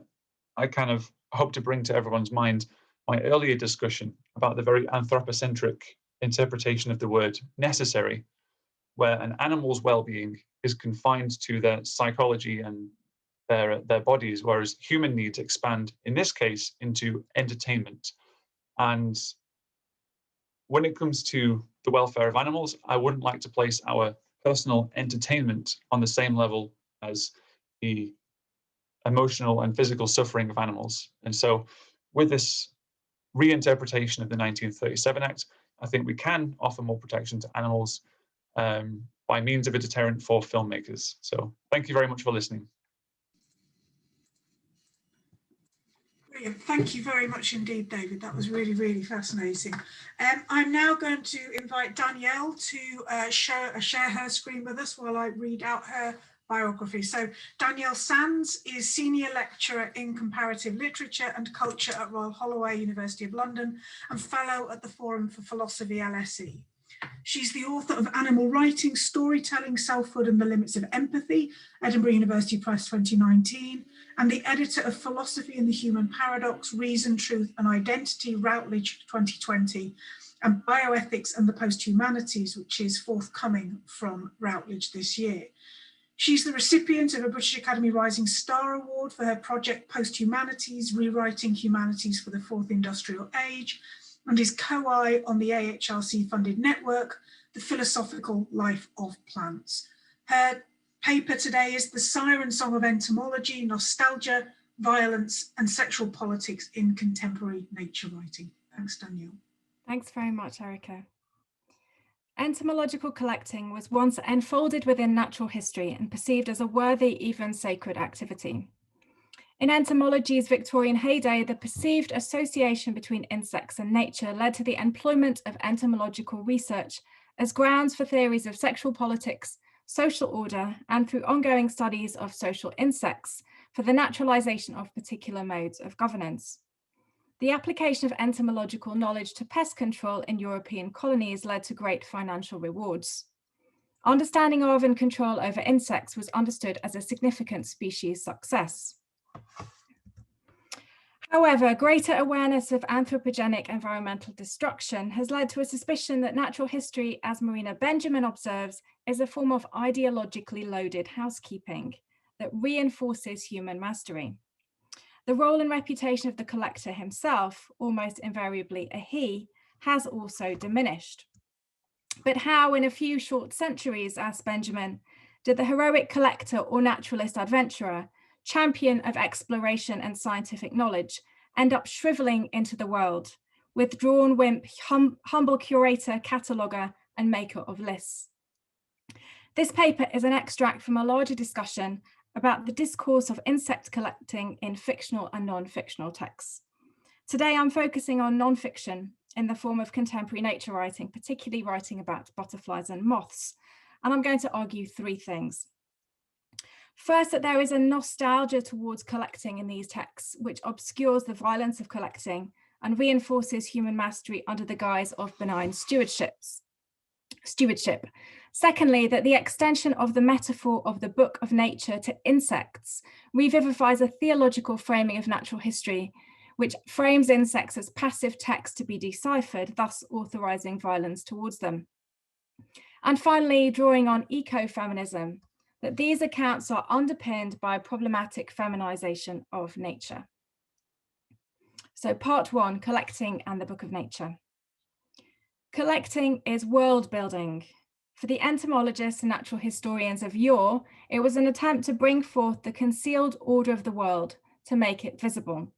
I kind of hope to bring to everyone's mind my earlier discussion about the very anthropocentric interpretation of the word necessary, where an animal's well-being is confined to their psychology and their bodies, whereas human needs expand, in this case, into entertainment. And when it comes to the welfare of animals, I wouldn't like to place our personal entertainment on the same level as the emotional and physical suffering of animals. And so with this reinterpretation of the 1937 Act, I think we can offer more protection to animals by means of a deterrent for filmmakers. So thank you very much for listening. Brilliant. Thank you very much indeed, David. That was really, really fascinating. I'm now going to invite Danielle to share her screen with us while I read out her biography. So Danielle Sands is Senior Lecturer in Comparative Literature and Culture at Royal Holloway, University of London, and Fellow at the Forum for Philosophy, LSE. She's the author of Animal Writing, Storytelling, Selfhood and the Limits of Empathy, Edinburgh University Press 2019, and the editor of Philosophy and the Human Paradox, Reason, Truth and Identity, Routledge 2020, and Bioethics and the Posthumanities, which is forthcoming from Routledge this year. She's the recipient of a British Academy Rising Star Award for her project Posthumanities, Rewriting Humanities for the Fourth Industrial Age, and is co-I on the AHRC-funded network, The Philosophical Life of Plants. Her paper today is The Siren Song of Entomology, Nostalgia, Violence and Sexual Politics in Contemporary Nature Writing. Thanks, Danielle. Thanks very much, Erica. Entomological collecting was once enfolded within natural history and perceived as a worthy, even sacred activity. In entomology's Victorian heyday, the perceived association between insects and nature led to the employment of entomological research as grounds for theories of sexual politics, social order, and through ongoing studies of social insects for the naturalization of particular modes of governance. The application of entomological knowledge to pest control in European colonies led to great financial rewards. Understanding of and control over insects was understood as a significant species success. However, greater awareness of anthropogenic environmental destruction has led to a suspicion that natural history, as Marina Benjamin observes, is a form of ideologically loaded housekeeping that reinforces human mastery. The role and reputation of the collector himself, almost invariably a he, has also diminished. But how, in a few short centuries, asked Benjamin, did the heroic collector or naturalist adventurer, champion of exploration and scientific knowledge, end up shriveling into the world, withdrawn wimp, humble curator, cataloguer, and maker of lists? This paper is an extract from a larger discussion about the discourse of insect collecting in fictional and non-fictional texts. Today, I'm focusing on non-fiction in the form of contemporary nature writing, particularly writing about butterflies and moths. And I'm going to argue three things. First, that there is a nostalgia towards collecting in these texts, which obscures the violence of collecting and reinforces human mastery under the guise of benign stewardship. Secondly, that the extension of the metaphor of the book of nature to insects revivifies a theological framing of natural history, which frames insects as passive text to be deciphered, thus authorizing violence towards them. And finally, drawing on ecofeminism, that these accounts are underpinned by a problematic feminization of nature. So part one, collecting and the book of nature. Collecting is world building. For the entomologists and natural historians of yore, it was an attempt to bring forth the concealed order of the world, to make it visible.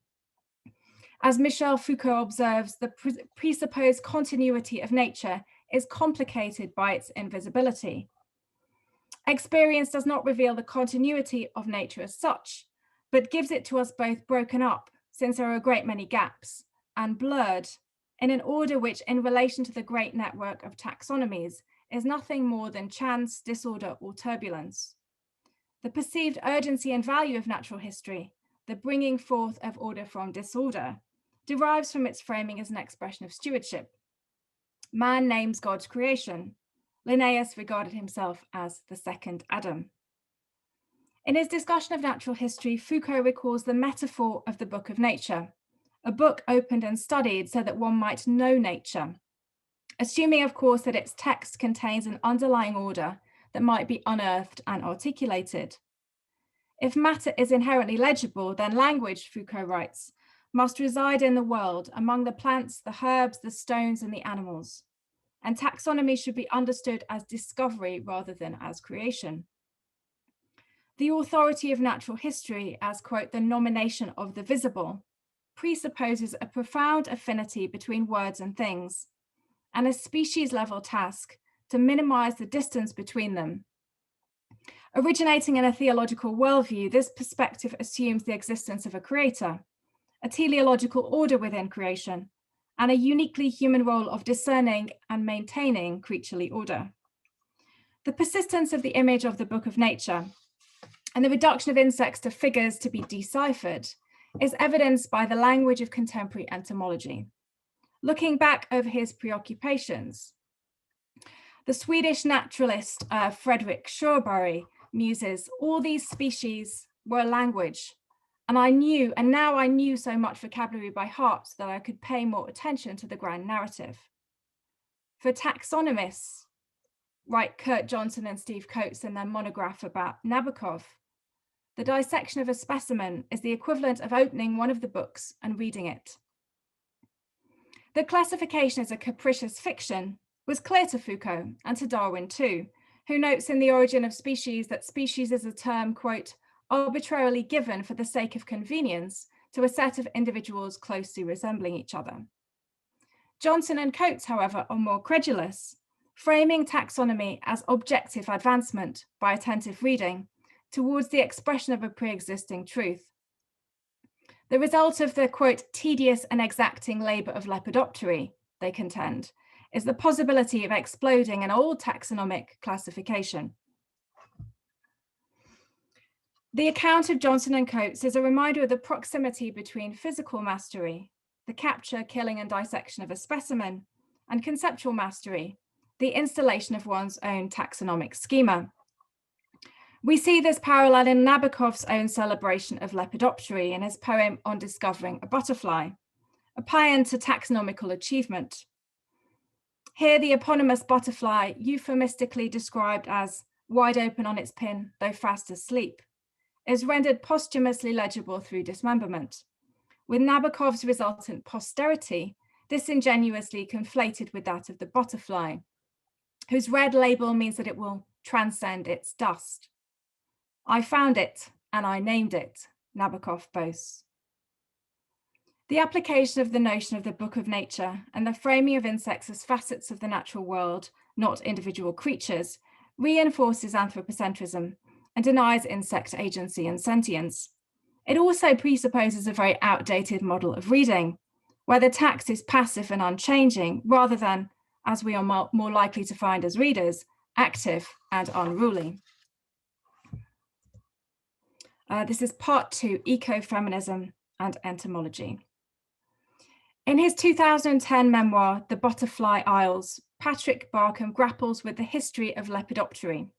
As Michel Foucault observes, the presupposed continuity of nature is complicated by its invisibility. Experience does not reveal the continuity of nature as such, but gives it to us both broken up, since there are a great many gaps, and blurred, in an order which, in relation to the great network of taxonomies, is nothing more than chance, disorder, or turbulence. The perceived urgency and value of natural history, the bringing forth of order from disorder, derives from its framing as an expression of stewardship. Man names God's creation. Linnaeus regarded himself as the second Adam. In his discussion of natural history, Foucault recalls the metaphor of the book of nature, a book opened and studied so that one might know nature, assuming, of course, that its text contains an underlying order that might be unearthed and articulated. If matter is inherently legible, then language, Foucault writes, must reside in the world among the plants, the herbs, the stones, and the animals. And taxonomy should be understood as discovery rather than as creation. The authority of natural history as, quote, the nomination of the visible, presupposes a profound affinity between words and things, and a species-level task to minimize the distance between them. Originating in a theological worldview, this perspective assumes the existence of a creator, a teleological order within creation, and a uniquely human role of discerning and maintaining creaturely order. The persistence of the image of the book of nature and the reduction of insects to figures to be deciphered is evidenced by the language of contemporary entomology. Looking back over his preoccupations, the Swedish naturalist Frederick Sjöberg muses, all these species were a language, and now I knew so much vocabulary by heart that I could pay more attention to the grand narrative. For taxonomists, write Kurt Johnson and Steve Coates in their monograph about Nabokov, the dissection of a specimen is the equivalent of opening one of the books and reading it. The classification as a capricious fiction was clear to Foucault and to Darwin too, who notes in The Origin of Species that species is a term, quote, arbitrarily given for the sake of convenience to a set of individuals closely resembling each other. Johnson and Coates, however, are more credulous, framing taxonomy as objective advancement by attentive reading towards the expression of a pre-existing truth. The result of the, quote, tedious and exacting labor of lepidoptery, they contend, is the possibility of exploding an old taxonomic classification. The account of Johnson and Coates is a reminder of the proximity between physical mastery, the capture, killing, and dissection of a specimen, and conceptual mastery, the installation of one's own taxonomic schema. We see this parallel in Nabokov's own celebration of lepidoptery in his poem on discovering a butterfly, a paean to taxonomical achievement. Here, the eponymous butterfly, euphemistically described as wide open on its pin, though fast asleep, is rendered posthumously legible through dismemberment, with Nabokov's resultant posterity disingenuously conflated with that of the butterfly, whose red label means that it will transcend its dust. I found it and I named it, Nabokov boasts. The application of the notion of the book of nature and the framing of insects as facets of the natural world, not individual creatures, reinforces anthropocentrism and denies insect agency and sentience. It also presupposes a very outdated model of reading, where the text is passive and unchanging, rather than, as we are more likely to find as readers, active and unruly. This is part 2, Ecofeminism and Entomology. In his 2010 memoir, The Butterfly Isles, Patrick Barkham grapples with the history of lepidoptery,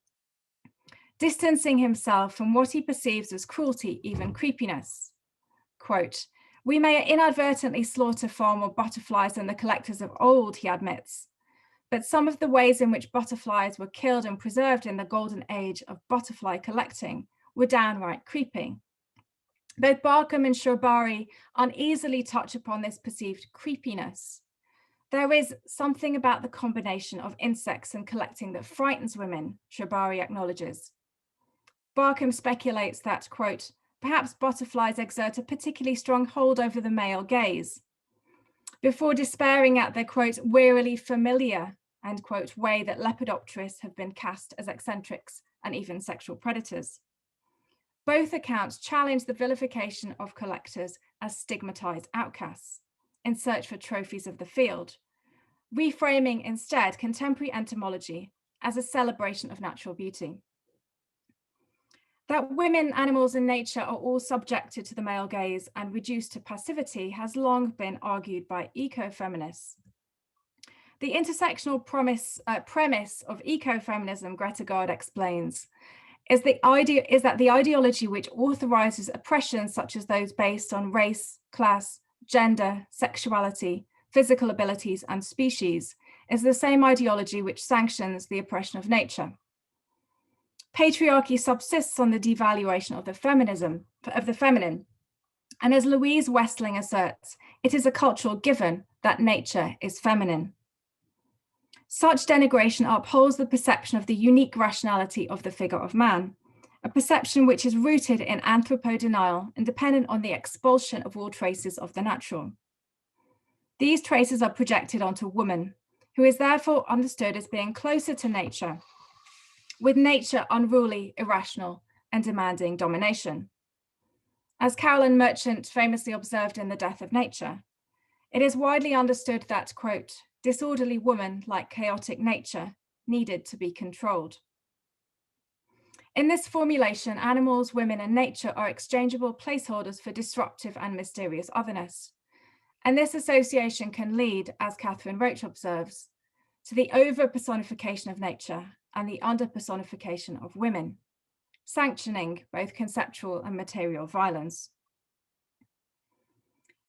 distancing himself from what he perceives as cruelty, even creepiness. Quote, "We may inadvertently slaughter far more butterflies than the collectors of old," he admits, "but some of the ways in which butterflies were killed and preserved in the golden age of butterfly collecting were downright creepy." Both Barkham and Shorbury uneasily touch upon this perceived creepiness. There is something about the combination of insects and collecting that frightens women, Shorbury acknowledges. Barkham speculates that, quote, "perhaps butterflies exert a particularly strong hold over the male gaze," before despairing at the, quote, "wearily familiar," end quote, way that lepidopterists have been cast as eccentrics and even sexual predators. Both accounts challenge the vilification of collectors as stigmatized outcasts in search for trophies of the field, reframing instead contemporary entomology as a celebration of natural beauty. That women, animals, and nature are all subjected to the male gaze and reduced to passivity has long been argued by ecofeminists. The intersectional premise of ecofeminism, Greta Gard explains, is that the ideology which authorizes oppressions such as those based on race, class, gender, sexuality, physical abilities, and species is the same ideology which sanctions the oppression of nature. Patriarchy subsists on the devaluation of the feminine, and as Louise Westling asserts, it is a cultural given that nature is feminine. Such denigration upholds the perception of the unique rationality of the figure of man, a perception which is rooted in anthropodenial and dependent on the expulsion of all traces of the natural. These traces are projected onto woman, who is therefore understood as being closer to nature, with nature unruly, irrational, and demanding domination. As Carolyn Merchant famously observed in The Death of Nature, it is widely understood that, quote, "disorderly woman, like chaotic nature, needed to be controlled." In this formulation, animals, women, and nature are exchangeable placeholders for disruptive and mysterious otherness. And this association can lead, as Kathryn Roach observes, to the over-personification of nature and the under-personification of women, sanctioning both conceptual and material violence.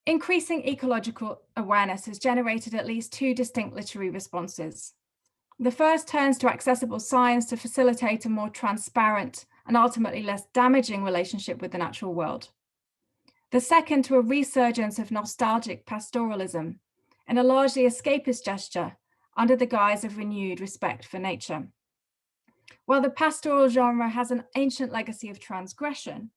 Increasing ecological awareness has generated at least 2 distinct literary responses. The first turns to accessible science to facilitate a more transparent and ultimately less damaging relationship with the natural world. The second to a resurgence of nostalgic pastoralism and a largely escapist gesture under the guise of renewed respect for nature. While the pastoral genre has an ancient legacy of transgression,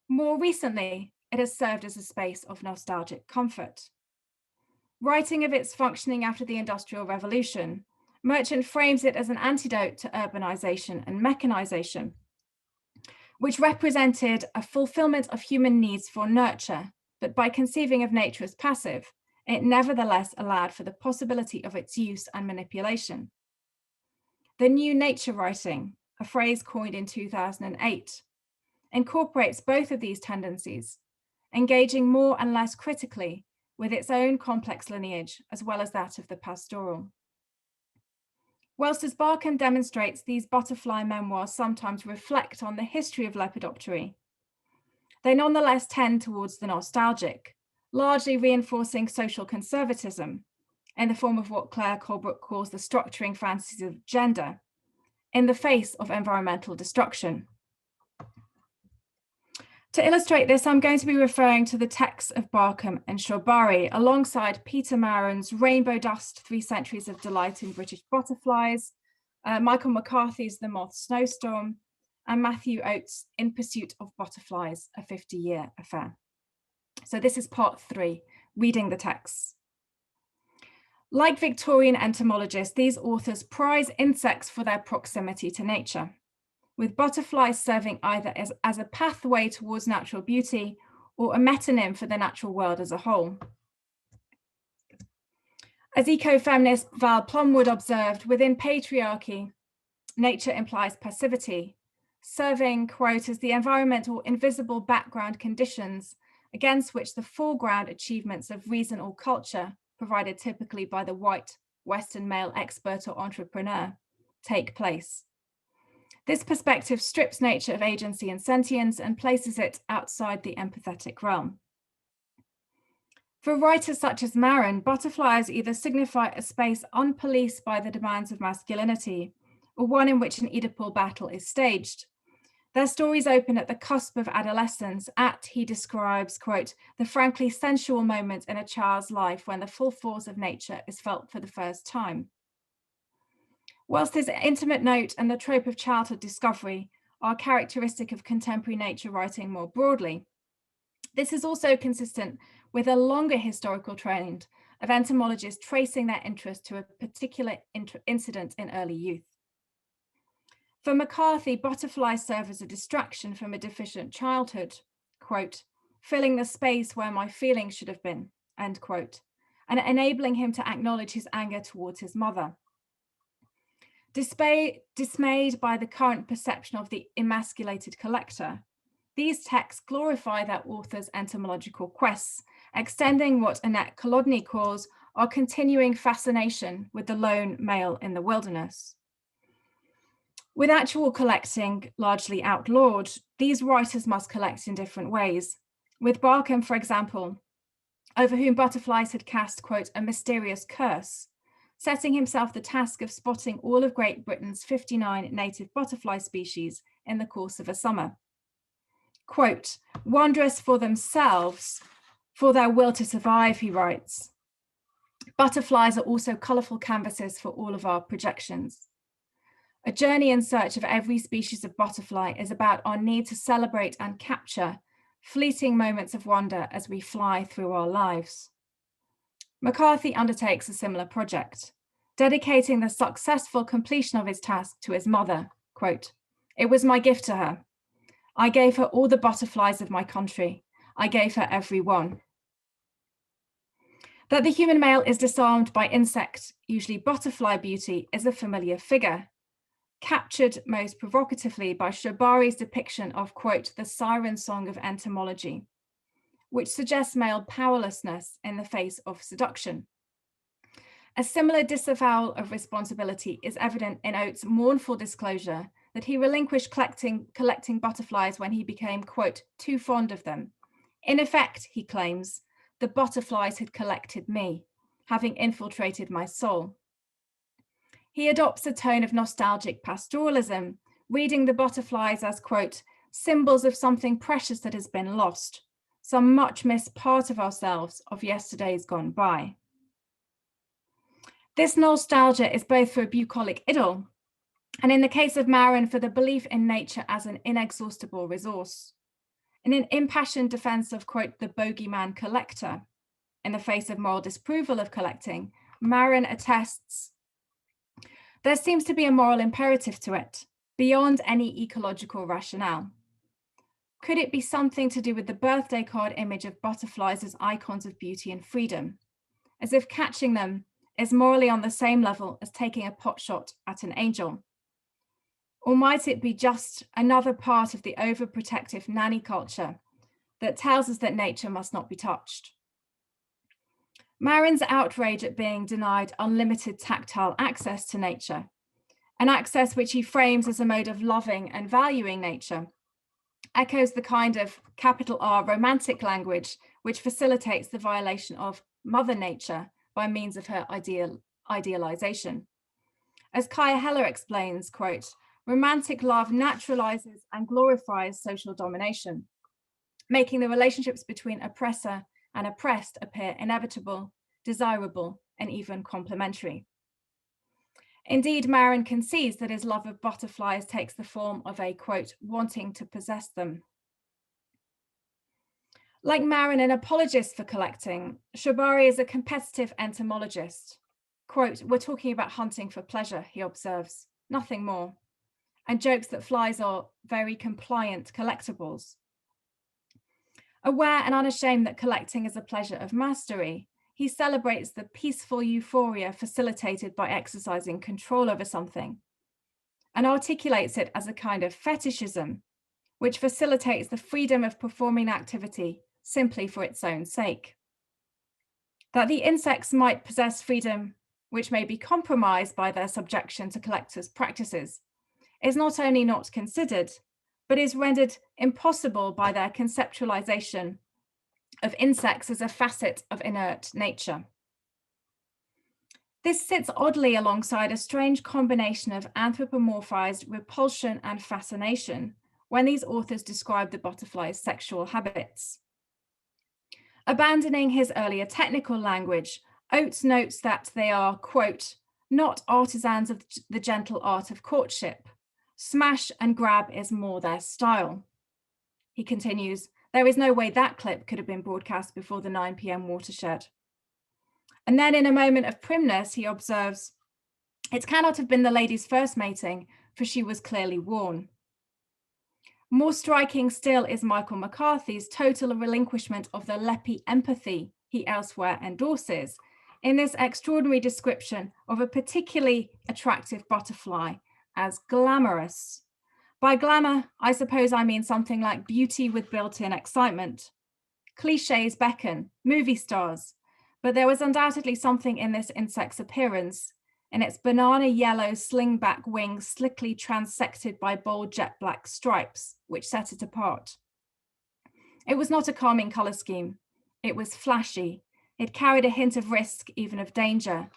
more recently, it has served as a space of nostalgic comfort. Writing of its functioning after the Industrial Revolution, Merchant frames it as an antidote to urbanization and mechanization, which represented a fulfillment of human needs for nurture, but by conceiving of nature as passive, it nevertheless allowed for the possibility of its use and manipulation. The new nature writing, a phrase coined in 2008, incorporates both of these tendencies, engaging more and less critically with its own complex lineage, as well as that of the pastoral. Whilst as Barkham demonstrates, these butterfly memoirs sometimes reflect on the history of lepidoptery, they nonetheless tend towards the nostalgic, largely reinforcing social conservatism in the form of what Claire Colebrook calls the structuring fantasies of gender in the face of environmental destruction. To illustrate this, I'm going to be referring to the texts of Barkham and Shorbury alongside Peter Maren's Rainbow Dust, 3 Centuries of Delight in British Butterflies, Michael McCarthy's The Moth Snowstorm, and Matthew Oates' In Pursuit of Butterflies, a 50-year affair. So this is part 3, reading the texts. Like Victorian entomologists, these authors prize insects for their proximity to nature, with butterflies serving either as a pathway towards natural beauty or a metonym for the natural world as a whole. As ecofeminist Val Plumwood observed, within patriarchy, nature implies passivity, serving, quote, as the environmental invisible background conditions against which the foreground achievements of reason or culture, provided typically by the white Western male expert or entrepreneur, take place. This perspective strips nature of agency and sentience and places it outside the empathetic realm. For writers such as Maren, butterflies either signify a space unpoliced by the demands of masculinity, or one in which an Oedipal battle is staged. Their stories open at the cusp of adolescence at, he describes, quote, the frankly sensual moment in a child's life when the full force of nature is felt for the first time. Whilst his intimate note and the trope of childhood discovery are characteristic of contemporary nature writing more broadly, this is also consistent with a longer historical trend of entomologists tracing their interest to a particular incident in early youth. For McCarthy, butterflies serve as a distraction from a deficient childhood, quote, filling the space where my feelings should have been, end quote, and enabling him to acknowledge his anger towards his mother. Dismayed by the current perception of the emasculated collector, these texts glorify their author's entomological quests, extending what Annette Kolodny calls our continuing fascination with the lone male in the wilderness. With actual collecting largely outlawed, these writers must collect in different ways. With Barkham, for example, over whom butterflies had cast, quote, a mysterious curse, setting himself the task of spotting all of Great Britain's 59 native butterfly species in the course of a summer. Quote, wondrous for themselves, for their will to survive, he writes. Butterflies are also colourful canvases for all of our projections. A journey in search of every species of butterfly is about our need to celebrate and capture fleeting moments of wonder as we fly through our lives. McCarthy undertakes a similar project, dedicating the successful completion of his task to his mother, quote, it was my gift to her. I gave her all the butterflies of my country. I gave her every one. That the human male is disarmed by insect, usually butterfly beauty, is a familiar figure, captured most provocatively by Shabari's depiction of, quote, the Siren song of entomology, which suggests male powerlessness in the face of seduction. A similar disavowal of responsibility is evident in Oates' mournful disclosure that he relinquished collecting butterflies when he became, quote, too fond of them. In effect, he claims, the butterflies had collected me, having infiltrated my soul. He adopts a tone of nostalgic pastoralism, reading the butterflies as, quote, symbols of something precious that has been lost, some much missed part of ourselves of yesterdays gone by. This nostalgia is both for a bucolic idyll, and in the case of Maren, for the belief in nature as an inexhaustible resource. In an impassioned defense of, quote, the bogeyman collector, in the face of moral disapproval of collecting, Maren attests, there seems to be a moral imperative to it, beyond any ecological rationale. Could it be something to do with the birthday card image of butterflies as icons of beauty and freedom, as if catching them is morally on the same level as taking a pot shot at an angel? Or might it be just another part of the overprotective nanny culture that tells us that nature must not be touched? Maren's outrage at being denied unlimited tactile access to nature, an access which he frames as a mode of loving and valuing nature, echoes the kind of capital R romantic language which facilitates the violation of Mother Nature by means of her idealization. As Kaya Heller explains, quote, romantic love naturalizes and glorifies social domination, making the relationships between oppressor and oppressed appear inevitable, desirable, and even complementary. Indeed, Maren concedes that his love of butterflies takes the form of a, quote, wanting to possess them. Like Maren, an apologist for collecting, Shabari is a competitive entomologist. Quote, we're talking about hunting for pleasure, he observes, nothing more, and jokes that flies are very compliant collectibles. Aware and unashamed that collecting is a pleasure of mastery, he celebrates the peaceful euphoria facilitated by exercising control over something, and articulates it as a kind of fetishism, which facilitates the freedom of performing activity simply for its own sake. That the insects might possess freedom which may be compromised by their subjection to collectors' practices is not only not considered, but is rendered impossible by their conceptualization of insects as a facet of inert nature. This sits oddly alongside a strange combination of anthropomorphized repulsion and fascination when these authors describe the butterfly's sexual habits. Abandoning his earlier technical language, Oates notes that they are, quote, not artisans of the gentle art of courtship. Smash and grab is more their style. He continues, there is no way that clip could have been broadcast before the 9 p.m. watershed. And then in a moment of primness, he observes, it cannot have been the lady's first mating, for she was clearly worn. More striking still is Michael McCarthy's total relinquishment of the leppy empathy he elsewhere endorses in this extraordinary description of a particularly attractive butterfly as glamorous. By glamour, I suppose I mean something like beauty with built-in excitement. Clichés beckon, movie stars, but there was undoubtedly something in this insect's appearance, in its banana yellow slingback wings slickly transected by bold jet black stripes, which set it apart. It was not a calming color scheme. It was flashy. It carried a hint of risk, even of danger.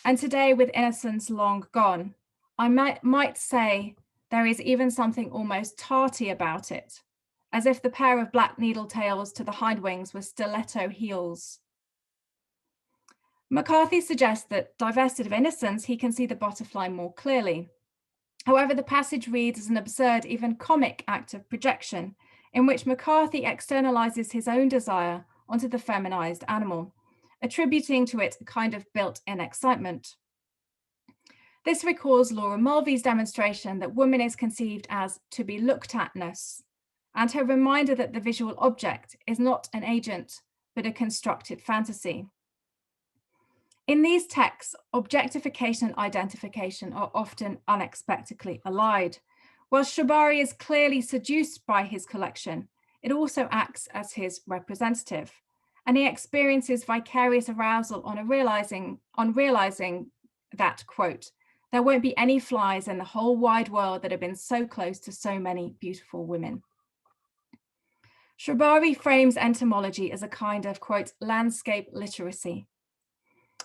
And today, with innocence long gone, I might say there is even something almost tarty about it, as if the pair of black needle tails to the hindwings were stiletto heels. McCarthy suggests that, divested of innocence, he can see the butterfly more clearly. However, the passage reads as an absurd, even comic act of projection, in which McCarthy externalizes his own desire onto the feminized animal, attributing to it a kind of built-in excitement. This recalls Laura Mulvey's demonstration that woman is conceived as to be looked at-ness, and her reminder that the visual object is not an agent, but a constructed fantasy. In these texts, objectification and identification are often unexpectedly allied. While Shabari is clearly seduced by his collection, it also acts as his representative, and he experiences vicarious arousal on realizing that, quote, there won't be any flies in the whole wide world that have been so close to so many beautiful women. Shabari frames entomology as a kind of, quote, landscape literacy,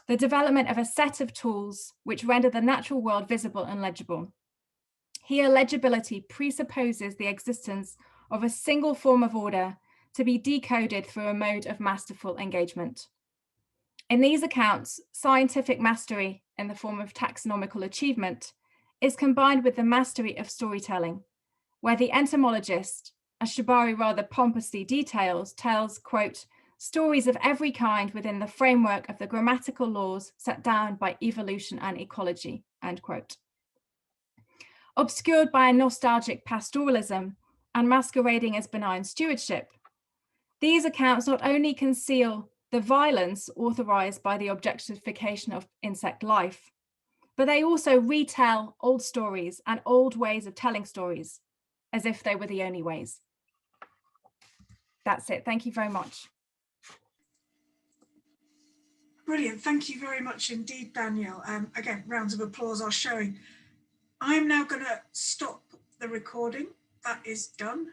the development of a set of tools which render the natural world visible and legible. Here, legibility presupposes the existence of a single form of order to be decoded through a mode of masterful engagement. In these accounts, scientific mastery in the form of taxonomical achievement is combined with the mastery of storytelling, where the entomologist, as Shabari rather pompously details, tells, quote, stories of every kind within the framework of the grammatical laws set down by evolution and ecology, end quote. Obscured by a nostalgic pastoralism and masquerading as benign stewardship, these accounts not only conceal the violence authorized by the objectification of insect life, but they also retell old stories and old ways of telling stories as if they were the only ways. That's it. Thank you very much. Brilliant. Thank you very much indeed, Danielle. Again, rounds of applause are showing. I'm now going to stop the recording. That is done.